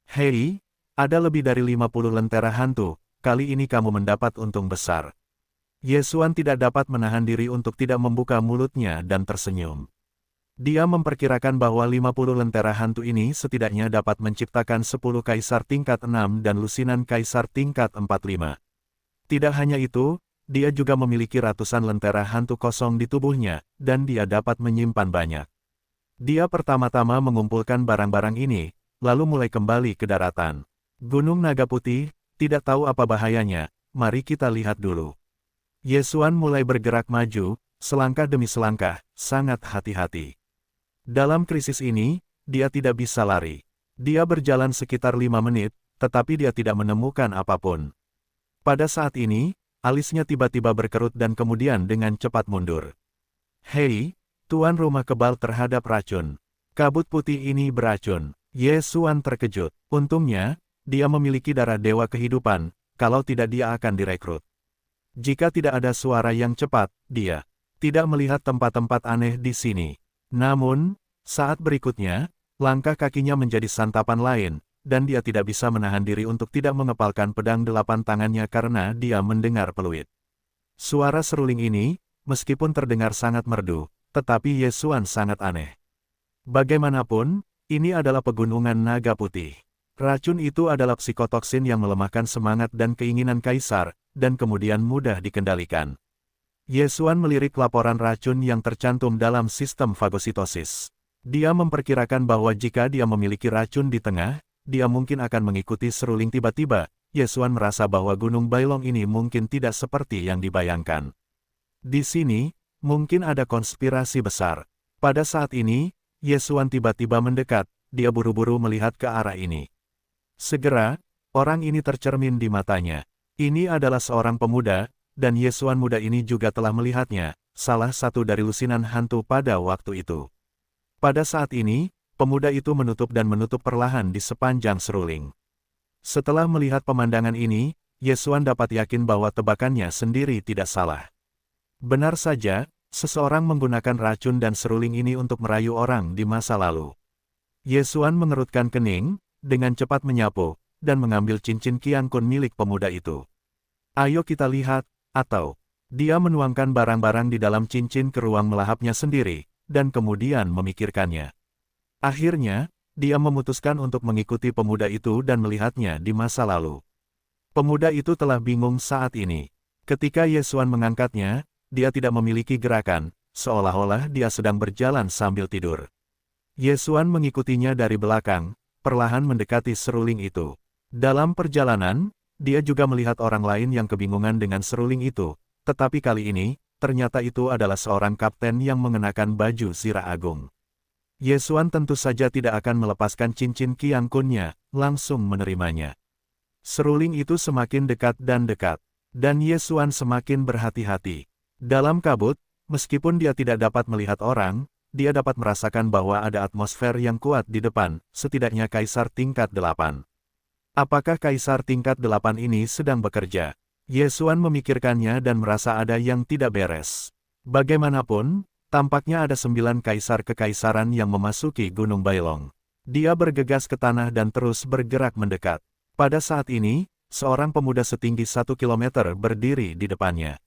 Hei, ada lebih dari 50 lentera hantu, kali ini kamu mendapat untung besar. Yesuan tidak dapat menahan diri untuk tidak membuka mulutnya dan tersenyum. Dia memperkirakan bahwa 50 lentera hantu ini setidaknya dapat menciptakan 10 kaisar tingkat 6 dan lusinan kaisar tingkat 45. Tidak hanya itu, dia juga memiliki ratusan lentera hantu kosong di tubuhnya, dan dia dapat menyimpan banyak. Dia pertama-tama mengumpulkan barang-barang ini, lalu mulai kembali ke daratan. Gunung Naga Putih, tidak tahu apa bahayanya, mari kita lihat dulu. Ye Xuan mulai bergerak maju, selangkah demi selangkah, sangat hati-hati. Dalam krisis ini, dia tidak bisa lari. Dia berjalan sekitar 5 menit, tetapi dia tidak menemukan apapun. Pada saat ini, alisnya tiba-tiba berkerut dan kemudian dengan cepat mundur. Hei, tuan rumah kebal terhadap racun. Kabut putih ini beracun. Ye Xuan terkejut. Untungnya, dia memiliki darah dewa kehidupan, kalau tidak dia akan direkrut. Jika tidak ada suara yang cepat, dia tidak melihat tempat-tempat aneh di sini. Namun, saat berikutnya, langkah kakinya menjadi santapan lain, dan dia tidak bisa menahan diri untuk tidak mengepalkan pedang 8 tangannya karena dia mendengar peluit. Suara seruling ini, meskipun terdengar sangat merdu, tetapi Ye Xuan sangat aneh. Bagaimanapun, ini adalah pegunungan naga putih. Racun itu adalah psikotoksin yang melemahkan semangat dan keinginan kaisar, dan kemudian mudah dikendalikan. Ye Xuan melirik laporan racun yang tercantum dalam sistem fagositosis. Dia memperkirakan bahwa jika dia memiliki racun di tengah, dia mungkin akan mengikuti seruling tiba-tiba. Ye Xuan merasa bahwa Gunung Bailong ini mungkin tidak seperti yang dibayangkan. Di sini, mungkin ada konspirasi besar. Pada saat ini, Ye Xuan tiba-tiba mendekat, dia buru-buru melihat ke arah ini. Segera, orang ini tercermin di matanya. Ini adalah seorang pemuda, dan Ye Xuan muda ini juga telah melihatnya, salah satu dari lusinan hantu pada waktu itu. Pada saat ini, pemuda itu menutup perlahan di sepanjang seruling. Setelah melihat pemandangan ini, Ye Xuan dapat yakin bahwa tebakannya sendiri tidak salah. Benar saja, seseorang menggunakan racun dan seruling ini untuk merayu orang di masa lalu. Ye Xuan mengerutkan kening, dengan cepat menyapu, dan mengambil cincin Qian Kun milik pemuda itu. Ayo kita lihat, atau dia menuangkan barang-barang di dalam cincin ke ruang melahapnya sendiri, dan kemudian memikirkannya. Akhirnya, dia memutuskan untuk mengikuti pemuda itu dan melihatnya di masa lalu. Pemuda itu telah bingung saat ini. Ketika Ye Xuan mengangkatnya, dia tidak memiliki gerakan, seolah-olah dia sedang berjalan sambil tidur. Ye Xuan mengikutinya dari belakang, perlahan mendekati seruling itu. Dalam perjalanan, dia juga melihat orang lain yang kebingungan dengan seruling itu, tetapi kali ini, ternyata itu adalah seorang kapten yang mengenakan baju Zira Agung. Ye Xuan tentu saja tidak akan melepaskan cincin Qian Kun-nya, langsung menerimanya. Seruling itu semakin dekat, dan Ye Xuan semakin berhati-hati. Dalam kabut, meskipun dia tidak dapat melihat orang, dia dapat merasakan bahwa ada atmosfer yang kuat di depan, setidaknya Kaisar tingkat 8. Apakah Kaisar tingkat 8 ini sedang bekerja? Ye Xuan memikirkannya dan merasa ada yang tidak beres. Bagaimanapun, tampaknya ada 9 kaisar kekaisaran yang memasuki Gunung Bailong. Dia bergegas ke tanah dan terus bergerak mendekat. Pada saat ini, seorang pemuda setinggi 1 kilometer berdiri di depannya.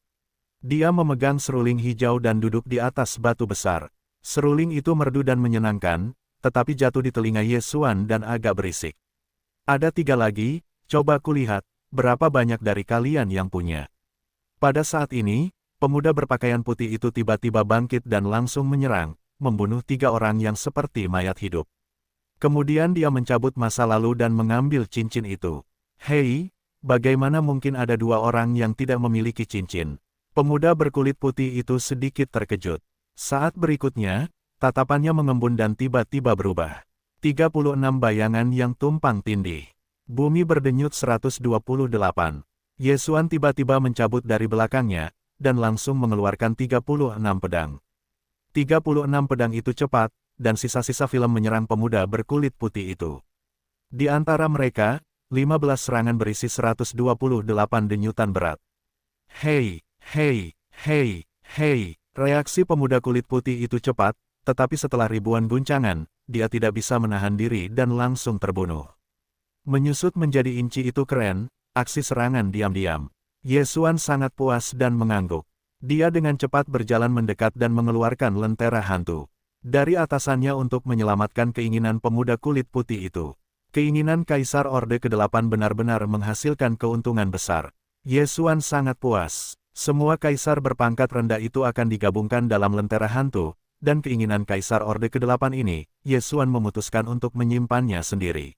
Dia memegang seruling hijau dan duduk di atas batu besar. Seruling itu merdu dan menyenangkan, tetapi jatuh di telinga Ye Xuan dan agak berisik. Ada 3 lagi, coba kulihat, berapa banyak dari kalian yang punya. Pada saat ini, pemuda berpakaian putih itu tiba-tiba bangkit dan langsung menyerang, membunuh 3 orang yang seperti mayat hidup. Kemudian dia mencabut masa lalu dan mengambil cincin itu. Hei, bagaimana mungkin ada 2 orang yang tidak memiliki cincin? Pemuda berkulit putih itu sedikit terkejut. Saat berikutnya, tatapannya mengembun dan tiba-tiba berubah. 36 bayangan yang tumpang tindih. Bumi berdenyut 128. Ye Xuan tiba-tiba mencabut dari belakangnya, dan langsung mengeluarkan 36 pedang. 36 pedang itu cepat, dan sisa-sisa film menyerang pemuda berkulit putih itu. Di antara mereka, 15 serangan berisi 128 denyutan berat. Hei, hei, hei, hei. Reaksi pemuda kulit putih itu cepat, tetapi setelah ribuan guncangan, dia tidak bisa menahan diri dan langsung terbunuh. Menyusut menjadi inci itu keren, aksi serangan diam-diam. Ye Xuan sangat puas dan mengangguk. Dia dengan cepat berjalan mendekat dan mengeluarkan lentera hantu dari atasannya untuk menyelamatkan keinginan pemuda kulit putih itu. Keinginan Kaisar Orde ke-8 benar-benar menghasilkan keuntungan besar. Ye Xuan sangat puas. Semua kaisar berpangkat rendah itu akan digabungkan dalam lentera hantu, dan keinginan Kaisar Orde ke-8 ini, Ye Xuan memutuskan untuk menyimpannya sendiri.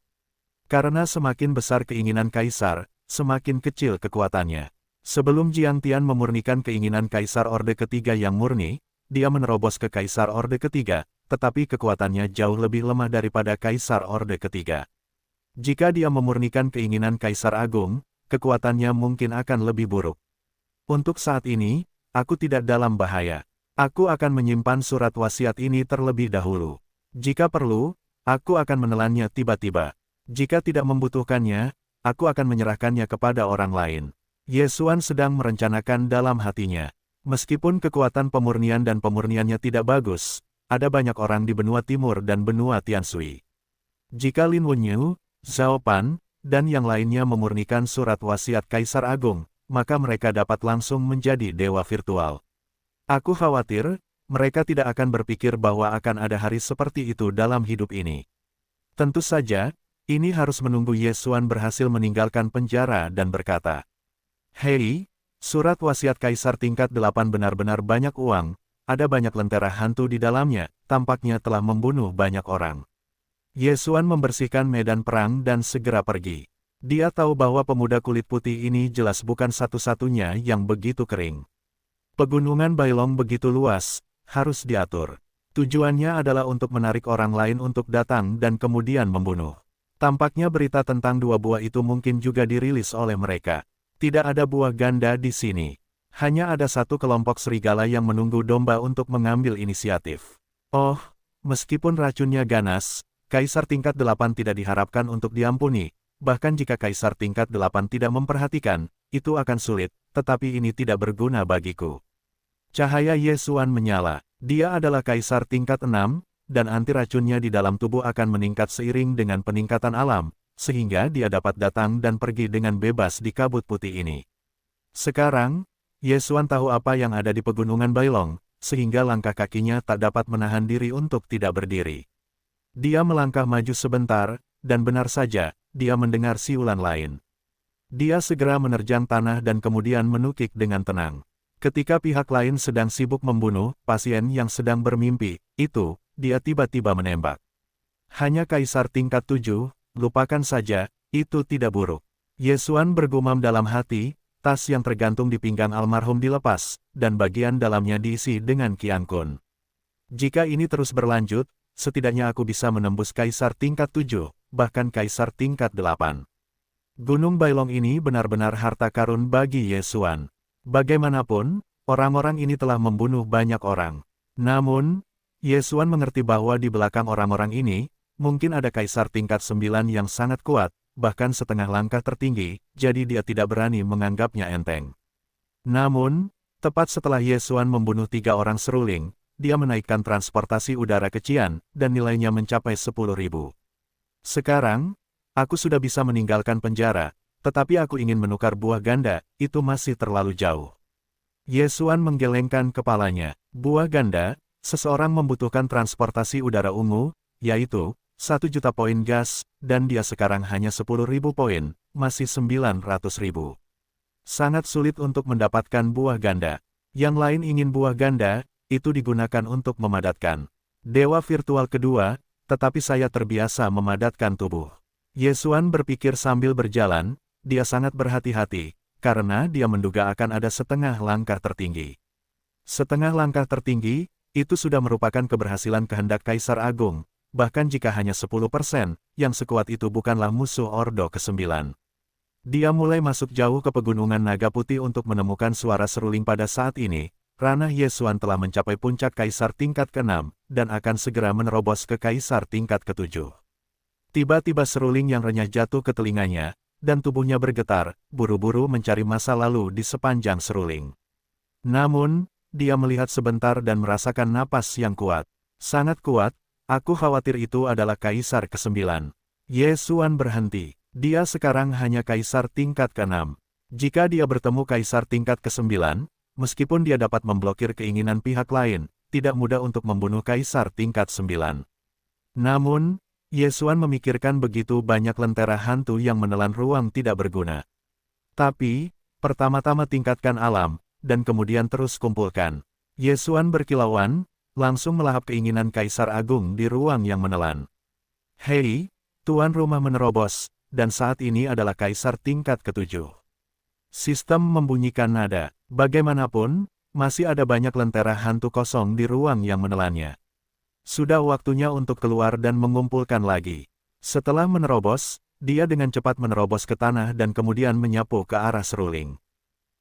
Karena semakin besar keinginan Kaisar, semakin kecil kekuatannya. Sebelum Jiang Tian memurnikan keinginan Kaisar Orde ketiga yang murni, dia menerobos ke Kaisar Orde ketiga, tetapi kekuatannya jauh lebih lemah daripada Kaisar Orde ketiga. Jika dia memurnikan keinginan Kaisar Agung, kekuatannya mungkin akan lebih buruk. Untuk saat ini, aku tidak dalam bahaya. Aku akan menyimpan surat wasiat ini terlebih dahulu. Jika perlu, aku akan menelannya tiba-tiba. Jika tidak membutuhkannya, aku akan menyerahkannya kepada orang lain. Ye Xuan sedang merencanakan dalam hatinya. Meskipun kekuatan pemurnian dan pemurniannya tidak bagus, ada banyak orang di benua timur dan benua Tianshui. Jika Lin Wunyu, Zhao Pan, dan yang lainnya memurnikan surat wasiat Kaisar Agung, maka mereka dapat langsung menjadi dewa virtual. Aku khawatir, mereka tidak akan berpikir bahwa akan ada hari seperti itu dalam hidup ini. Tentu saja, ini harus menunggu Ye Xuan berhasil meninggalkan penjara dan berkata, "Hei, surat wasiat Kaisar tingkat 8 benar-benar banyak uang, ada banyak lentera hantu di dalamnya, tampaknya telah membunuh banyak orang." Ye Xuan membersihkan medan perang dan segera pergi. Dia tahu bahwa pemuda kulit putih ini jelas bukan satu-satunya yang begitu kering. Pegunungan Bailong begitu luas, harus diatur. Tujuannya adalah untuk menarik orang lain untuk datang dan kemudian membunuh. Tampaknya berita tentang dua buah itu mungkin juga dirilis oleh mereka. Tidak ada buah ganda di sini. Hanya ada satu kelompok serigala yang menunggu domba untuk mengambil inisiatif. Oh, meskipun racunnya ganas, Kaisar tingkat 8 tidak diharapkan untuk diampuni. Bahkan jika Kaisar tingkat 8 tidak memperhatikan, itu akan sulit, tetapi ini tidak berguna bagiku. Cahaya Ye Xuan menyala. Dia adalah Kaisar tingkat 6, dan anti racunnya di dalam tubuh akan meningkat seiring dengan peningkatan alam, sehingga dia dapat datang dan pergi dengan bebas di kabut putih ini. Sekarang, Ye Xuan tahu apa yang ada di pegunungan Bailong, sehingga langkah kakinya tak dapat menahan diri untuk tidak berdiri. Dia melangkah maju sebentar, dan benar saja, dia mendengar siulan lain. Dia segera menerjang tanah dan kemudian menukik dengan tenang. Ketika pihak lain sedang sibuk membunuh pasien yang sedang bermimpi, dia tiba-tiba menembak. Hanya Kaisar tingkat 7, lupakan saja, itu tidak buruk. Ye Xuan bergumam dalam hati, tas yang tergantung di pinggang almarhum dilepas, dan bagian dalamnya diisi dengan Qian Kun. Jika ini terus berlanjut, setidaknya aku bisa menembus Kaisar tingkat 7, bahkan Kaisar tingkat 8. Gunung Bailong ini benar-benar harta karun bagi Ye Xuan. Bagaimanapun, orang-orang ini telah membunuh banyak orang. Namun, Ye Xuan mengerti bahwa di belakang orang-orang ini, mungkin ada Kaisar tingkat 9 yang sangat kuat, bahkan setengah langkah tertinggi, jadi dia tidak berani menganggapnya enteng. Namun, tepat setelah Ye Xuan membunuh 3 orang seruling, dia menaikkan transportasi udara ke Qian, dan nilainya mencapai 10.000. Sekarang, aku sudah bisa meninggalkan penjara, tetapi aku ingin menukar buah ganda, itu masih terlalu jauh. Ye Xuan menggelengkan kepalanya. Buah ganda, seseorang membutuhkan transportasi udara ungu, yaitu 1 juta poin gas, dan dia sekarang hanya 10.000 poin, masih 900.000. Sangat sulit untuk mendapatkan buah ganda. Yang lain ingin buah ganda, itu digunakan untuk memadatkan dewa virtual kedua, tetapi saya terbiasa memadatkan tubuh. Ye Xuan berpikir sambil berjalan, dia sangat berhati-hati, karena dia menduga akan ada setengah langkah tertinggi. Setengah langkah tertinggi, itu sudah merupakan keberhasilan kehendak Kaisar Agung, bahkan jika hanya 10%, yang sekuat itu bukanlah musuh Ordo ke-9. Dia mulai masuk jauh ke pegunungan Naga Putih untuk menemukan suara seruling pada saat ini. Ranah Ye Xuan telah mencapai puncak Kaisar tingkat ke-6, dan akan segera menerobos ke Kaisar tingkat ke-7. Tiba-tiba seruling yang renyah jatuh ke telinganya, dan tubuhnya bergetar, buru-buru mencari masa lalu di sepanjang seruling. Namun, dia melihat sebentar dan merasakan napas yang kuat. Sangat kuat, aku khawatir itu adalah Kaisar ke-9. Ye Xuan berhenti. Dia sekarang hanya Kaisar tingkat ke-6. Jika dia bertemu Kaisar tingkat ke-9, meskipun dia dapat memblokir keinginan pihak lain, tidak mudah untuk membunuh Kaisar tingkat 9. Namun, Ye Xuan memikirkan begitu banyak lentera hantu yang menelan ruang tidak berguna. Tapi, pertama-tama tingkatkan alam, dan kemudian terus kumpulkan. Ye Xuan berkilauan, langsung melahap keinginan Kaisar Agung di ruang yang menelan. Hei, tuan rumah menerobos, dan saat ini adalah Kaisar tingkat ke-7. Sistem membunyikan nada. Bagaimanapun, masih ada banyak lentera hantu kosong di ruang yang menelannya. Sudah waktunya untuk keluar dan mengumpulkan lagi. Setelah menerobos, dia dengan cepat menerobos ke tanah dan kemudian menyapu ke arah seruling.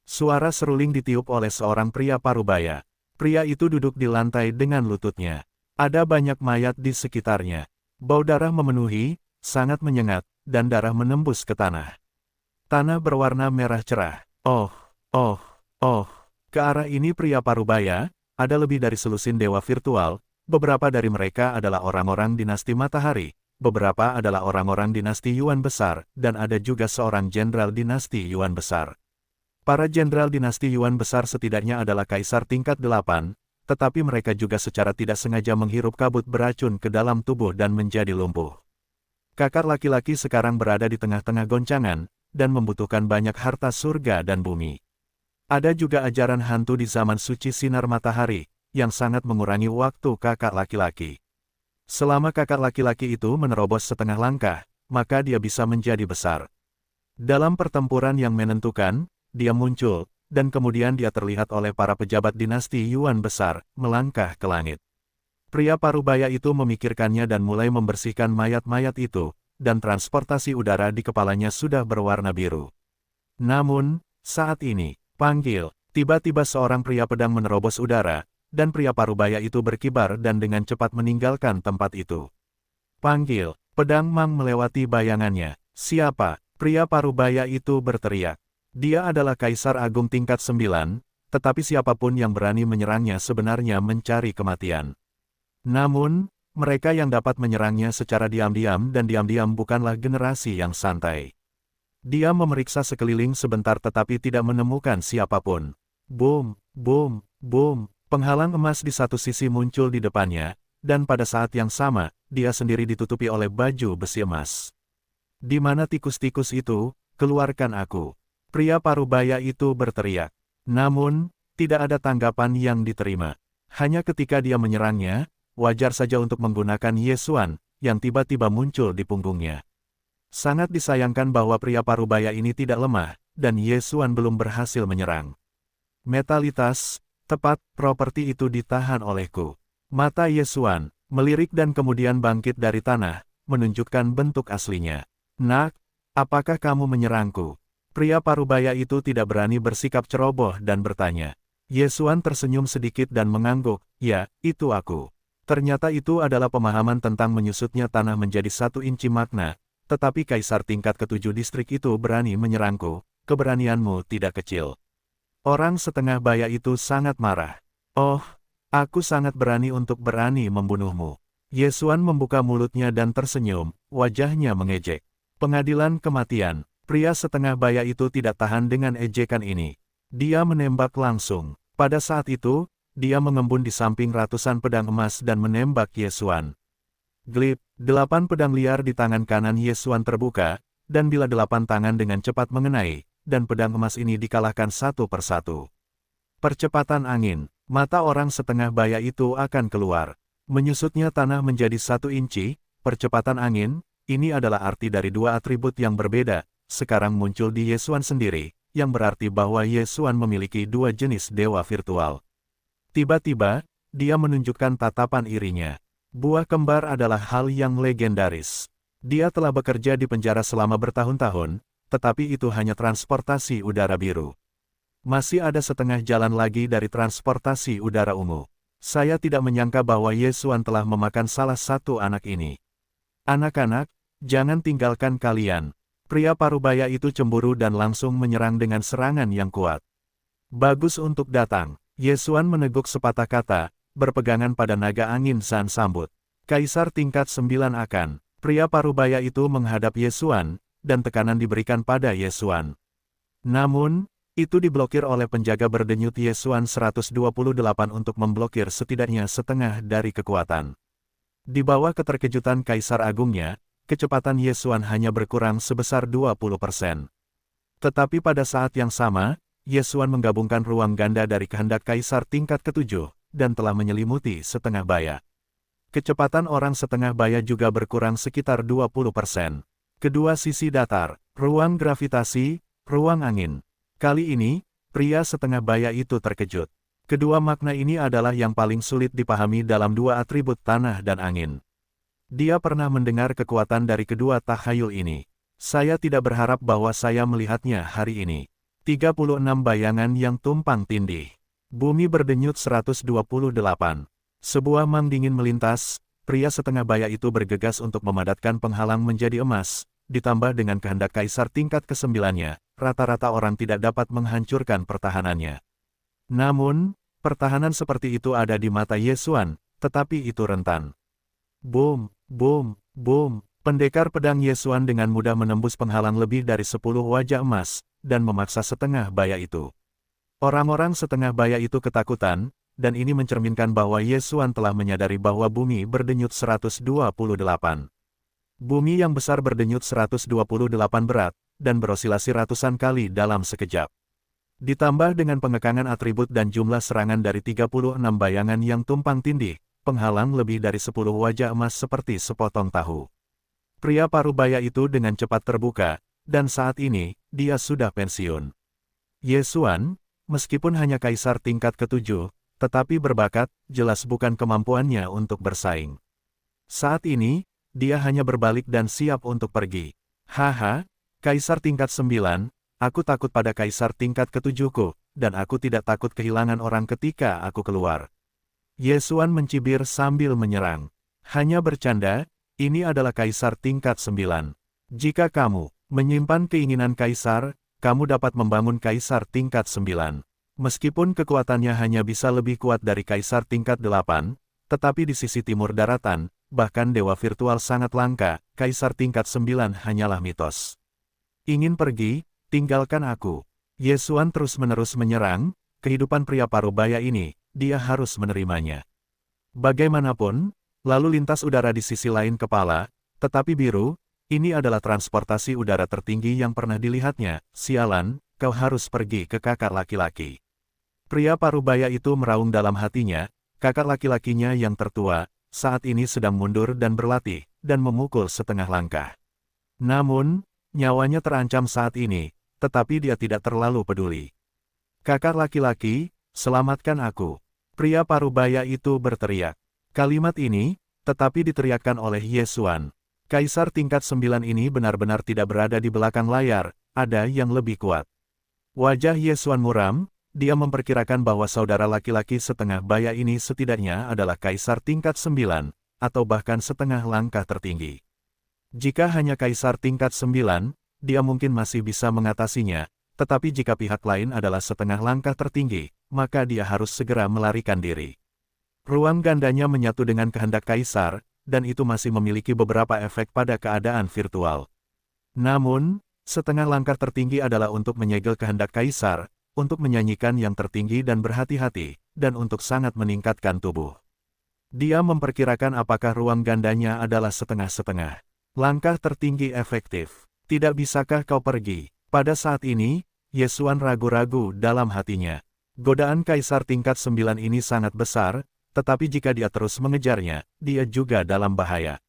Suara seruling ditiup oleh seorang pria parubaya. Pria itu duduk di lantai dengan lututnya. Ada banyak mayat di sekitarnya. Bau darah memenuhi, sangat menyengat, dan darah menembus ke tanah. Tanah berwarna merah cerah. Oh. Ke arah ini pria parubaya, ada lebih dari selusin dewa virtual, beberapa dari mereka adalah orang-orang dinasti Matahari, beberapa adalah orang-orang dinasti Yuan Besar, dan ada juga seorang jenderal dinasti Yuan Besar. Para jenderal dinasti Yuan Besar setidaknya adalah kaisar tingkat 8, tetapi mereka juga secara tidak sengaja menghirup kabut beracun ke dalam tubuh dan menjadi lumpuh. Kakak laki-laki sekarang berada di tengah-tengah goncangan, dan membutuhkan banyak harta surga dan bumi. Ada juga ajaran hantu di zaman suci sinar matahari, yang sangat mengurangi waktu kakak laki-laki. Selama kakak laki-laki itu menerobos setengah langkah, maka dia bisa menjadi besar. Dalam pertempuran yang menentukan, dia muncul, dan kemudian dia terlihat oleh para pejabat dinasti Yuan Besar, melangkah ke langit. Pria parubaya itu memikirkannya dan mulai membersihkan mayat-mayat itu, dan transportasi udara di kepalanya sudah berwarna biru. Namun, saat ini, panggil, tiba-tiba seorang pria pedang menerobos udara, dan pria parubaya itu berkibar dan dengan cepat meninggalkan tempat itu. Panggil, pedang Mang melewati bayangannya. Siapa? Pria parubaya itu berteriak. Dia adalah Kaisar Agung tingkat 9, tetapi siapapun yang berani menyerangnya sebenarnya mencari kematian. Namun, mereka yang dapat menyerangnya secara diam-diam dan diam-diam bukanlah generasi yang santai. Dia memeriksa sekeliling sebentar tetapi tidak menemukan siapapun. Boom, boom, boom, penghalang emas di satu sisi muncul di depannya, dan pada saat yang sama, dia sendiri ditutupi oleh baju besi emas. Di mana tikus-tikus itu? Keluarkan aku. Pria parubaya itu berteriak. Namun, tidak ada tanggapan yang diterima. Hanya ketika dia menyerangnya, wajar saja untuk menggunakan Yesuan, yang tiba-tiba muncul di punggungnya. Sangat disayangkan bahwa pria parubaya ini tidak lemah, dan Yesuan belum berhasil menyerang. Metalitas, tepat, properti itu ditahan olehku. Mata Yesuan melirik dan kemudian bangkit dari tanah, menunjukkan bentuk aslinya. Nak, apakah kamu menyerangku? Pria parubaya itu tidak berani bersikap ceroboh dan bertanya. Yesuan tersenyum sedikit dan mengangguk, ya, itu aku. Ternyata itu adalah pemahaman tentang menyusutnya tanah menjadi 1 inci makna, tetapi Kaisar tingkat ke-7 distrik itu berani menyerangku, keberanianmu tidak kecil. Orang setengah baya itu sangat marah. Oh, aku sangat berani untuk berani membunuhmu. Yesuan membuka mulutnya dan tersenyum, wajahnya mengejek. Pengadilan kematian. Pria setengah baya itu tidak tahan dengan ejekan ini. Dia menembak langsung. Pada saat itu, dia mengembun di samping ratusan pedang emas dan menembak Yesuan. Glip, 8 pedang liar di tangan kanan Yesuan terbuka, dan bila 8 tangan dengan cepat mengenai, dan pedang emas ini dikalahkan satu persatu. Percepatan angin, mata orang setengah baya itu akan keluar. Menyusutnya tanah menjadi 1 inci, percepatan angin, ini adalah arti dari 2 atribut yang berbeda, sekarang muncul di Yesuan sendiri, yang berarti bahwa Yesuan memiliki 2 jenis dewa virtual. Tiba-tiba, dia menunjukkan tatapan irinya. Buah kembar adalah hal yang legendaris. Dia telah bekerja di penjara selama bertahun-tahun, tetapi itu hanya transportasi udara biru. Masih ada setengah jalan lagi dari transportasi udara ungu. Saya tidak menyangka bahwa Yesuan telah memakan salah satu anak ini. Anak-anak, jangan tinggalkan kalian. Pria parubaya itu cemburu dan langsung menyerang dengan serangan yang kuat. Bagus untuk datang. Yesuan meneguk sepatah kata, berpegangan pada naga angin San sambut. Kaisar tingkat 9 akan. Pria parubaya itu menghadap Yesuan, dan tekanan diberikan pada Yesuan. Namun, itu diblokir oleh penjaga berdenyut Yesuan 128 untuk memblokir setidaknya setengah dari kekuatan. Di bawah keterkejutan Kaisar Agungnya, kecepatan Yesuan hanya berkurang sebesar 20%. Tetapi pada saat yang sama, Yesuan menggabungkan ruang ganda dari kehendak Kaisar tingkat ke-7, dan telah menyelimuti setengah baya. Kecepatan orang setengah baya juga berkurang sekitar 20%. Kedua sisi datar, ruang gravitasi, ruang angin. Kali ini, pria setengah baya itu terkejut. Kedua makna ini adalah yang paling sulit dipahami dalam dua atribut tanah dan angin. Dia pernah mendengar kekuatan dari kedua takhayul ini. Saya tidak berharap bahwa saya melihatnya hari ini. 36 bayangan yang tumpang tindih. Bumi berdenyut 128. Sebuah mang dingin melintas, pria setengah baya itu bergegas untuk memadatkan penghalang menjadi emas, ditambah dengan kehendak kaisar tingkat ke-9-nya, rata-rata orang tidak dapat menghancurkan pertahanannya. Namun, pertahanan seperti itu ada di mata Yesuan, tetapi itu rentan. Boom, boom, boom. Pendekar pedang Yesuan dengan mudah menembus penghalang lebih dari 10 wajah emas, dan memaksa setengah baya itu. Orang-orang setengah baya itu ketakutan, dan ini mencerminkan bahwa Yesuan telah menyadari bahwa bumi berdenyut 128. Bumi yang besar berdenyut 128 berat, dan berosilasi ratusan kali dalam sekejap. Ditambah dengan pengekangan atribut dan jumlah serangan dari 36 bayangan yang tumpang tindih, penghalang lebih dari 10 wajah emas seperti sepotong tahu. Pria parubaya itu dengan cepat terbuka, dan saat ini, dia sudah pensiun. Yesuan, meskipun hanya kaisar tingkat ke-7, tetapi berbakat, jelas bukan kemampuannya untuk bersaing. Saat ini, dia hanya berbalik dan siap untuk pergi. Haha, kaisar tingkat 9, aku takut pada kaisar tingkat ke-7ku, dan aku tidak takut kehilangan orang ketika aku keluar. Yesuan mencibir sambil menyerang. Hanya bercanda, ini adalah kaisar tingkat 9. Jika kamu menyimpan keinginan kaisar, kamu dapat membangun kaisar tingkat 9. Meskipun kekuatannya hanya bisa lebih kuat dari kaisar tingkat 8, tetapi di sisi timur daratan, bahkan dewa virtual sangat langka, kaisar tingkat 9 hanyalah mitos. Ingin pergi, tinggalkan aku. Yesuan terus-menerus menyerang, kehidupan pria parubaya ini, dia harus menerimanya. Bagaimanapun, lalu lintas udara di sisi lain kepala, tetapi biru, ini adalah transportasi udara tertinggi yang pernah dilihatnya, sialan, kau harus pergi ke kakak laki-laki. Pria parubaya itu meraung dalam hatinya, kakak laki-lakinya yang tertua, saat ini sedang mundur dan berlatih, dan memukul setengah langkah. Namun, nyawanya terancam saat ini, tetapi dia tidak terlalu peduli. Kakak laki-laki, selamatkan aku. Pria parubaya itu berteriak. Kalimat ini, tetapi diteriakkan oleh Yesuan. Kaisar tingkat 9 ini benar-benar tidak berada di belakang layar, ada yang lebih kuat. Wajah Yesuan muram, dia memperkirakan bahwa saudara laki-laki setengah baya ini setidaknya adalah kaisar tingkat 9, atau bahkan setengah langkah tertinggi. Jika hanya kaisar tingkat 9, dia mungkin masih bisa mengatasinya, tetapi jika pihak lain adalah setengah langkah tertinggi, maka dia harus segera melarikan diri. Ruang gandanya menyatu dengan kehendak kaisar, dan itu masih memiliki beberapa efek pada keadaan virtual. Namun, setengah langkah tertinggi adalah untuk menyegel kehendak kaisar, untuk menyanyikan yang tertinggi dan berhati-hati, dan untuk sangat meningkatkan tubuh. Dia memperkirakan apakah ruang gandanya adalah setengah-setengah. Langkah tertinggi efektif. Tidak bisakah kau pergi? Pada saat ini, Yesuan ragu-ragu dalam hatinya. Godaan kaisar tingkat 9 ini sangat besar, tetapi jika dia terus mengejarnya, dia juga dalam bahaya.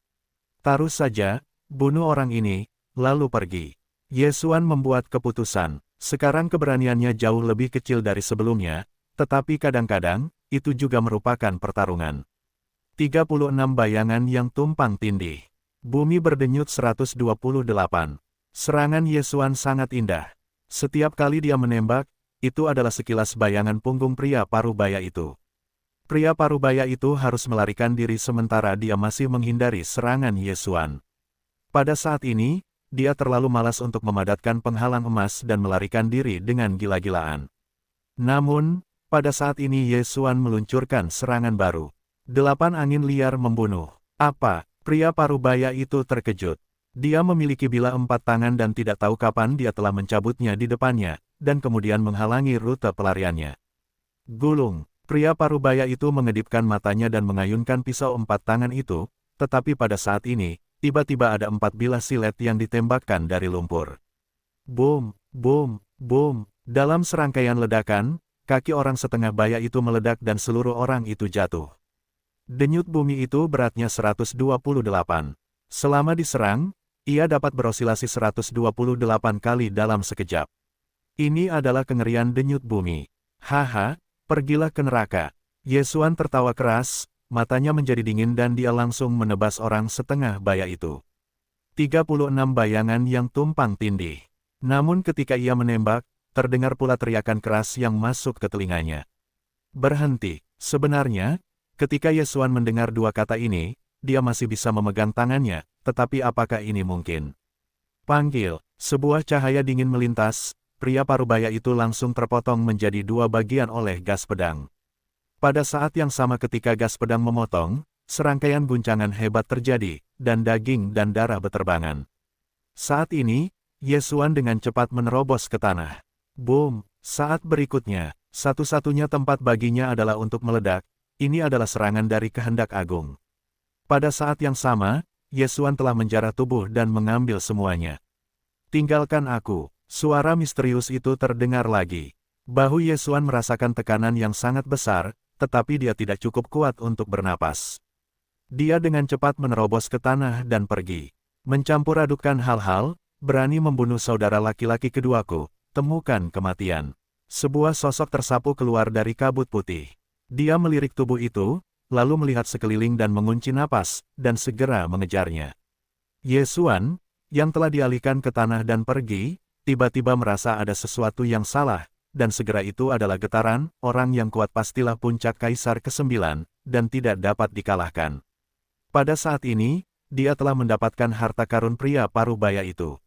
Taruh saja, bunuh orang ini, lalu pergi. Yesuan membuat keputusan. Sekarang keberaniannya jauh lebih kecil dari sebelumnya, tetapi kadang-kadang, itu juga merupakan pertarungan. 36 bayangan yang tumpang tindih. Bumi berdenyut 128. Serangan Yesuan sangat indah. Setiap kali dia menembak, itu adalah sekilas bayangan punggung pria parubaya itu. Pria parubaya itu harus melarikan diri sementara dia masih menghindari serangan Yesuan. Pada saat ini, dia terlalu malas untuk memadatkan penghalang emas dan melarikan diri dengan gila-gilaan. Namun, pada saat ini Yesuan meluncurkan serangan baru. 8 angin liar membunuh. Apa? Pria parubaya itu terkejut. Dia memiliki bila 4 tangan dan tidak tahu kapan dia telah mencabutnya di depannya, dan kemudian menghalangi rute pelariannya. Gulung. Pria parubaya itu mengedipkan matanya dan mengayunkan pisau 4 tangan itu, tetapi pada saat ini, tiba-tiba ada 4 bilah silet yang ditembakkan dari lumpur. Boom, boom, boom. Dalam serangkaian ledakan, kaki orang setengah baya itu meledak dan seluruh orang itu jatuh. Denyut bumi itu beratnya 128. Selama diserang, ia dapat berosilasi 128 kali dalam sekejap. Ini adalah kengerian denyut bumi. Haha, pergilah ke neraka. Yesuan tertawa keras, matanya menjadi dingin dan dia langsung menebas orang setengah baya itu. 36 bayangan yang tumpang tindih. Namun ketika ia menembak, terdengar pula teriakan keras yang masuk ke telinganya. Berhenti. Sebenarnya, ketika Yesuan mendengar dua kata ini, dia masih bisa memegang tangannya, tetapi apakah ini mungkin? Panggil. Sebuah cahaya dingin melintas, pria parubaya itu langsung terpotong menjadi dua bagian oleh gas pedang. Pada saat yang sama ketika gas pedang memotong, serangkaian guncangan hebat terjadi, dan daging dan darah beterbangan. Saat ini, Yesuan dengan cepat menerobos ke tanah. Boom! Saat berikutnya, satu-satunya tempat baginya adalah untuk meledak. Ini adalah serangan dari kehendak agung. Pada saat yang sama, Yesuan telah menjarah tubuh dan mengambil semuanya. Tinggalkan aku. Suara misterius itu terdengar lagi. Bahu Yesuan merasakan tekanan yang sangat besar, tetapi dia tidak cukup kuat untuk bernapas. Dia dengan cepat menerobos ke tanah dan pergi. Mencampur adukkan hal-hal, berani membunuh saudara laki-laki keduaku, temukan kematian. Sebuah sosok tersapu keluar dari kabut putih. Dia melirik tubuh itu, lalu melihat sekeliling dan mengunci napas, dan segera mengejarnya. Yesuan, yang telah dialihkan ke tanah dan pergi, tiba-tiba merasa ada sesuatu yang salah, dan segera itu adalah getaran, orang yang kuat pastilah puncak Kaisar ke-9, dan tidak dapat dikalahkan. Pada saat ini, dia telah mendapatkan harta karun pria parubaya itu.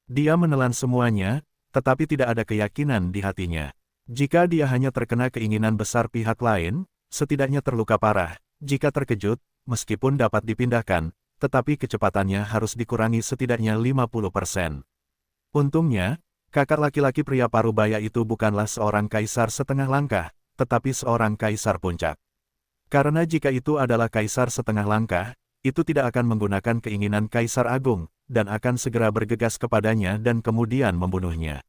Dia menelan semuanya, tetapi tidak ada keyakinan di hatinya. Jika dia hanya terkena keinginan besar pihak lain, setidaknya terluka parah. Jika terkejut, meskipun dapat dipindahkan, tetapi kecepatannya harus dikurangi setidaknya 50%. Untungnya, kakak laki-laki pria parubaya itu bukanlah seorang kaisar setengah langkah, tetapi seorang kaisar puncak. Karena jika itu adalah kaisar setengah langkah, itu tidak akan menggunakan keinginan kaisar agung, dan akan segera bergegas kepadanya dan kemudian membunuhnya.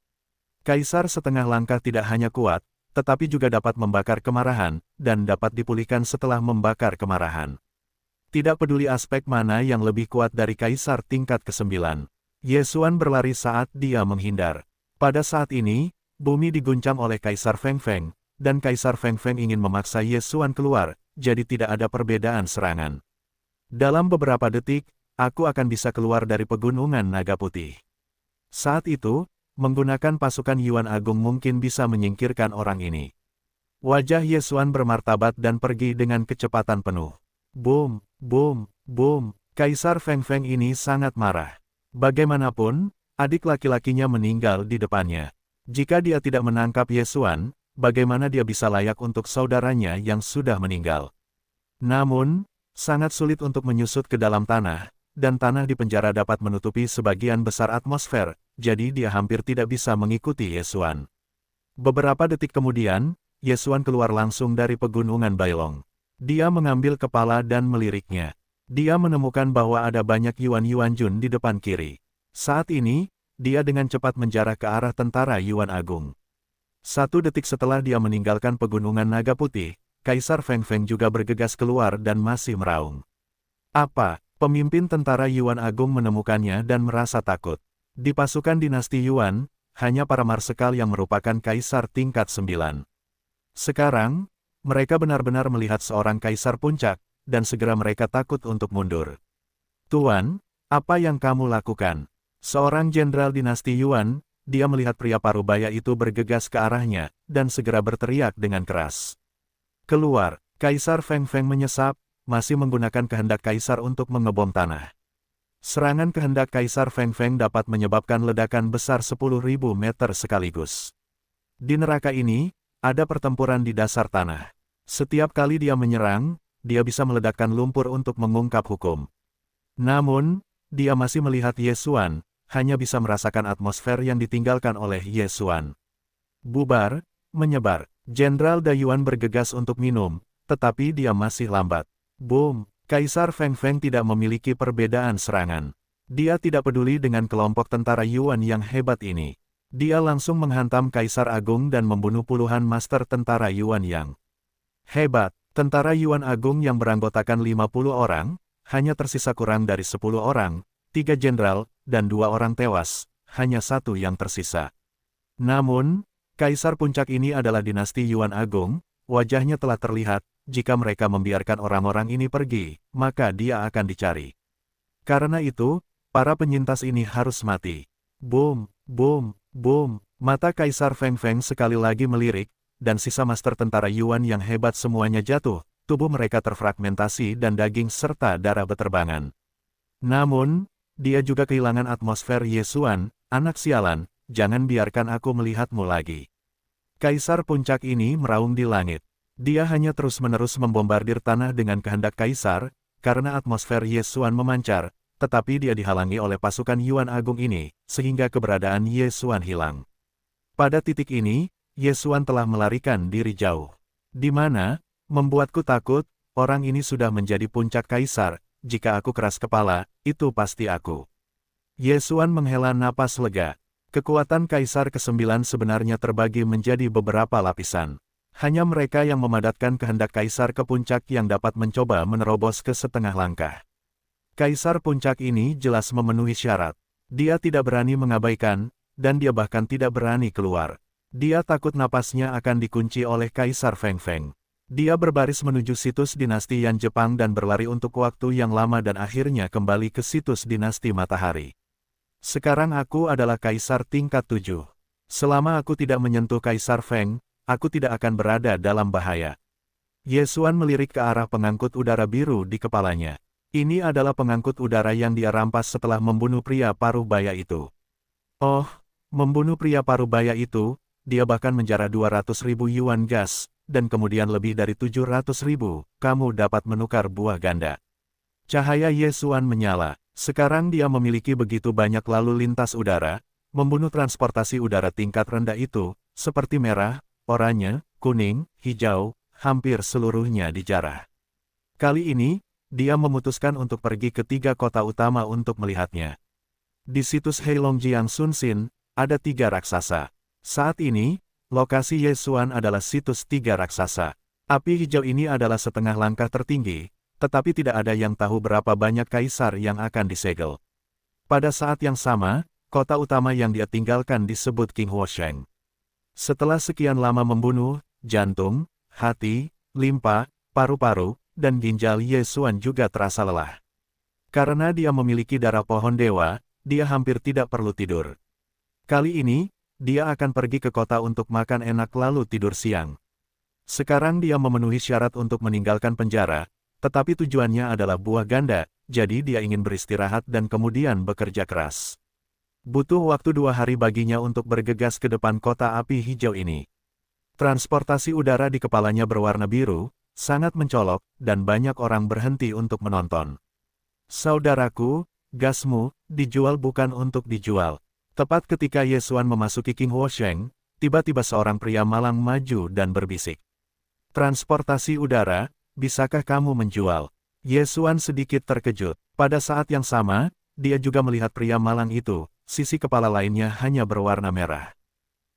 Kaisar setengah langkah tidak hanya kuat, tetapi juga dapat membakar kemarahan, dan dapat dipulihkan setelah membakar kemarahan. Tidak peduli aspek mana yang lebih kuat dari kaisar tingkat ke-9. Yesuan berlari saat dia menghindar. Pada saat ini, bumi diguncang oleh Kaisar Feng Feng, dan Kaisar Feng Feng ingin memaksa Yesuan keluar, jadi tidak ada perbedaan serangan. Dalam beberapa detik, aku akan bisa keluar dari pegunungan naga putih. Saat itu, menggunakan pasukan Yuan Agung mungkin bisa menyingkirkan orang ini. Wajah Yesuan bermartabat dan pergi dengan kecepatan penuh. Boom, boom, boom. Kaisar Feng Feng ini sangat marah. Bagaimanapun, adik laki-lakinya meninggal di depannya. Jika dia tidak menangkap Yesuan, bagaimana dia bisa layak untuk saudaranya yang sudah meninggal? Namun, sangat sulit untuk menyusut ke dalam tanah, dan tanah di penjara dapat menutupi sebagian besar atmosfer, jadi dia hampir tidak bisa mengikuti Yesuan. Beberapa detik kemudian, Yesuan keluar langsung dari pegunungan Bailong. Dia mengambil kepala dan meliriknya. Dia menemukan bahwa ada banyak Yuan Jun di depan kiri. Saat ini, dia dengan cepat menjarah ke arah tentara Yuan Agung. 1 detik setelah dia meninggalkan pegunungan naga putih, Kaisar Feng Feng juga bergegas keluar dan masih meraung. Apa? Pemimpin tentara Yuan Agung menemukannya dan merasa takut. Di pasukan dinasti Yuan, hanya para marsekal yang merupakan kaisar tingkat 9. Sekarang, mereka benar-benar melihat seorang kaisar puncak, dan segera mereka takut untuk mundur. Tuan, apa yang kamu lakukan? Seorang jenderal dinasti Yuan, dia melihat pria parubaya itu bergegas ke arahnya, dan segera berteriak dengan keras. Keluar, Kaisar Feng Feng menyesap, masih menggunakan kehendak kaisar untuk mengebom tanah. Serangan kehendak Kaisar Feng Feng dapat menyebabkan ledakan besar 10.000 meter sekaligus. Di neraka ini, ada pertempuran di dasar tanah. Setiap kali dia menyerang, dia bisa meledakkan lumpur untuk mengungkap hukum. Namun, dia masih melihat Yesuan, hanya bisa merasakan atmosfer yang ditinggalkan oleh Yesuan. Bubar, menyebar. Jenderal Dayuan bergegas untuk minum, tetapi dia masih lambat. Boom! Kaisar Feng Feng tidak memiliki perbedaan serangan. Dia tidak peduli dengan kelompok tentara Yuan yang hebat ini. Dia langsung menghantam Kaisar Agung dan membunuh puluhan master tentara Yuan Yang. Hebat, tentara Yuan Agung yang beranggotakan 50 orang, hanya tersisa kurang dari 10 orang, 3 jenderal, dan 2 orang tewas, hanya 1 yang tersisa. Namun, Kaisar Puncak ini adalah dinasti Yuan Agung, wajahnya telah terlihat, jika mereka membiarkan orang-orang ini pergi, maka dia akan dicari. Karena itu, para penyintas ini harus mati. Boom, boom, boom, mata Kaisar Feng Feng sekali lagi melirik, dan sisa master tentara Yuan yang hebat semuanya jatuh, tubuh mereka terfragmentasi dan daging serta darah beterbangan. Namun, dia juga kehilangan atmosfer Yesuan, anak sialan, jangan biarkan aku melihatmu lagi. Kaisar Puncak ini meraung di langit. Dia hanya terus-menerus membombardir tanah dengan kehendak Kaisar, karena atmosfer Yesuan memancar, tetapi dia dihalangi oleh pasukan Yuan Agung ini, sehingga keberadaan Yesuan hilang. Pada titik ini, Yesuan telah melarikan diri jauh. Di mana, membuatku takut, orang ini sudah menjadi puncak Kaisar, jika aku keras kepala, itu pasti aku. Yesuan menghela napas lega. Kekuatan Kaisar ke-9 sebenarnya terbagi menjadi beberapa lapisan. Hanya mereka yang memadatkan kehendak Kaisar ke puncak yang dapat mencoba menerobos ke setengah langkah. Kaisar Puncak ini jelas memenuhi syarat. Dia tidak berani mengabaikan, dan dia bahkan tidak berani keluar. Dia takut napasnya akan dikunci oleh Kaisar Feng Feng. Dia berbaris menuju situs dinasti Yan Jepang dan berlari untuk waktu yang lama dan akhirnya kembali ke situs dinasti Matahari. Sekarang aku adalah Kaisar tingkat 7. Selama aku tidak menyentuh Kaisar Feng, aku tidak akan berada dalam bahaya. Yesuan melirik ke arah pengangkut udara biru di kepalanya. Ini adalah pengangkut udara yang dia rampas setelah membunuh pria paruh baya itu. Oh, membunuh pria paruh baya itu, dia bahkan menjarah 200.000 yuan gas, dan kemudian lebih dari 700.000, kamu dapat menukar buah ganda. Cahaya Yesuan menyala. Sekarang dia memiliki begitu banyak lalu lintas udara, membunuh transportasi udara tingkat rendah itu, seperti merah, oranye, kuning, hijau, hampir seluruhnya dijarah. Kali ini, dia memutuskan untuk pergi ke 3 kota utama untuk melihatnya. Di situs Heilongjiang Sunsin, ada 3 raksasa. Saat ini, lokasi Yesuan adalah situs 3 raksasa. Api hijau ini adalah setengah langkah tertinggi, tetapi tidak ada yang tahu berapa banyak kaisar yang akan disegel. Pada saat yang sama, kota utama yang dia tinggalkan disebut King Huosheng. Setelah sekian lama membunuh, jantung, hati, limpa, paru-paru, dan ginjal Yesuan juga terasa lelah. Karena dia memiliki darah pohon dewa, dia hampir tidak perlu tidur. Kali ini, dia akan pergi ke kota untuk makan enak lalu tidur siang. Sekarang dia memenuhi syarat untuk meninggalkan penjara, tetapi tujuannya adalah buah ganda, jadi dia ingin beristirahat dan kemudian bekerja keras. Butuh waktu 2 hari baginya untuk bergegas ke depan kota api hijau ini. Transportasi udara di kepalanya berwarna biru, sangat mencolok, dan banyak orang berhenti untuk menonton. Saudaraku, gasmu, dijual bukan untuk dijual. Tepat ketika Yesuan memasuki King Huosheng, tiba-tiba seorang pria malang maju dan berbisik. Transportasi udara, bisakah kamu menjual? Yesuan sedikit terkejut. Pada saat yang sama, dia juga melihat pria malang itu, sisi kepala lainnya hanya berwarna merah.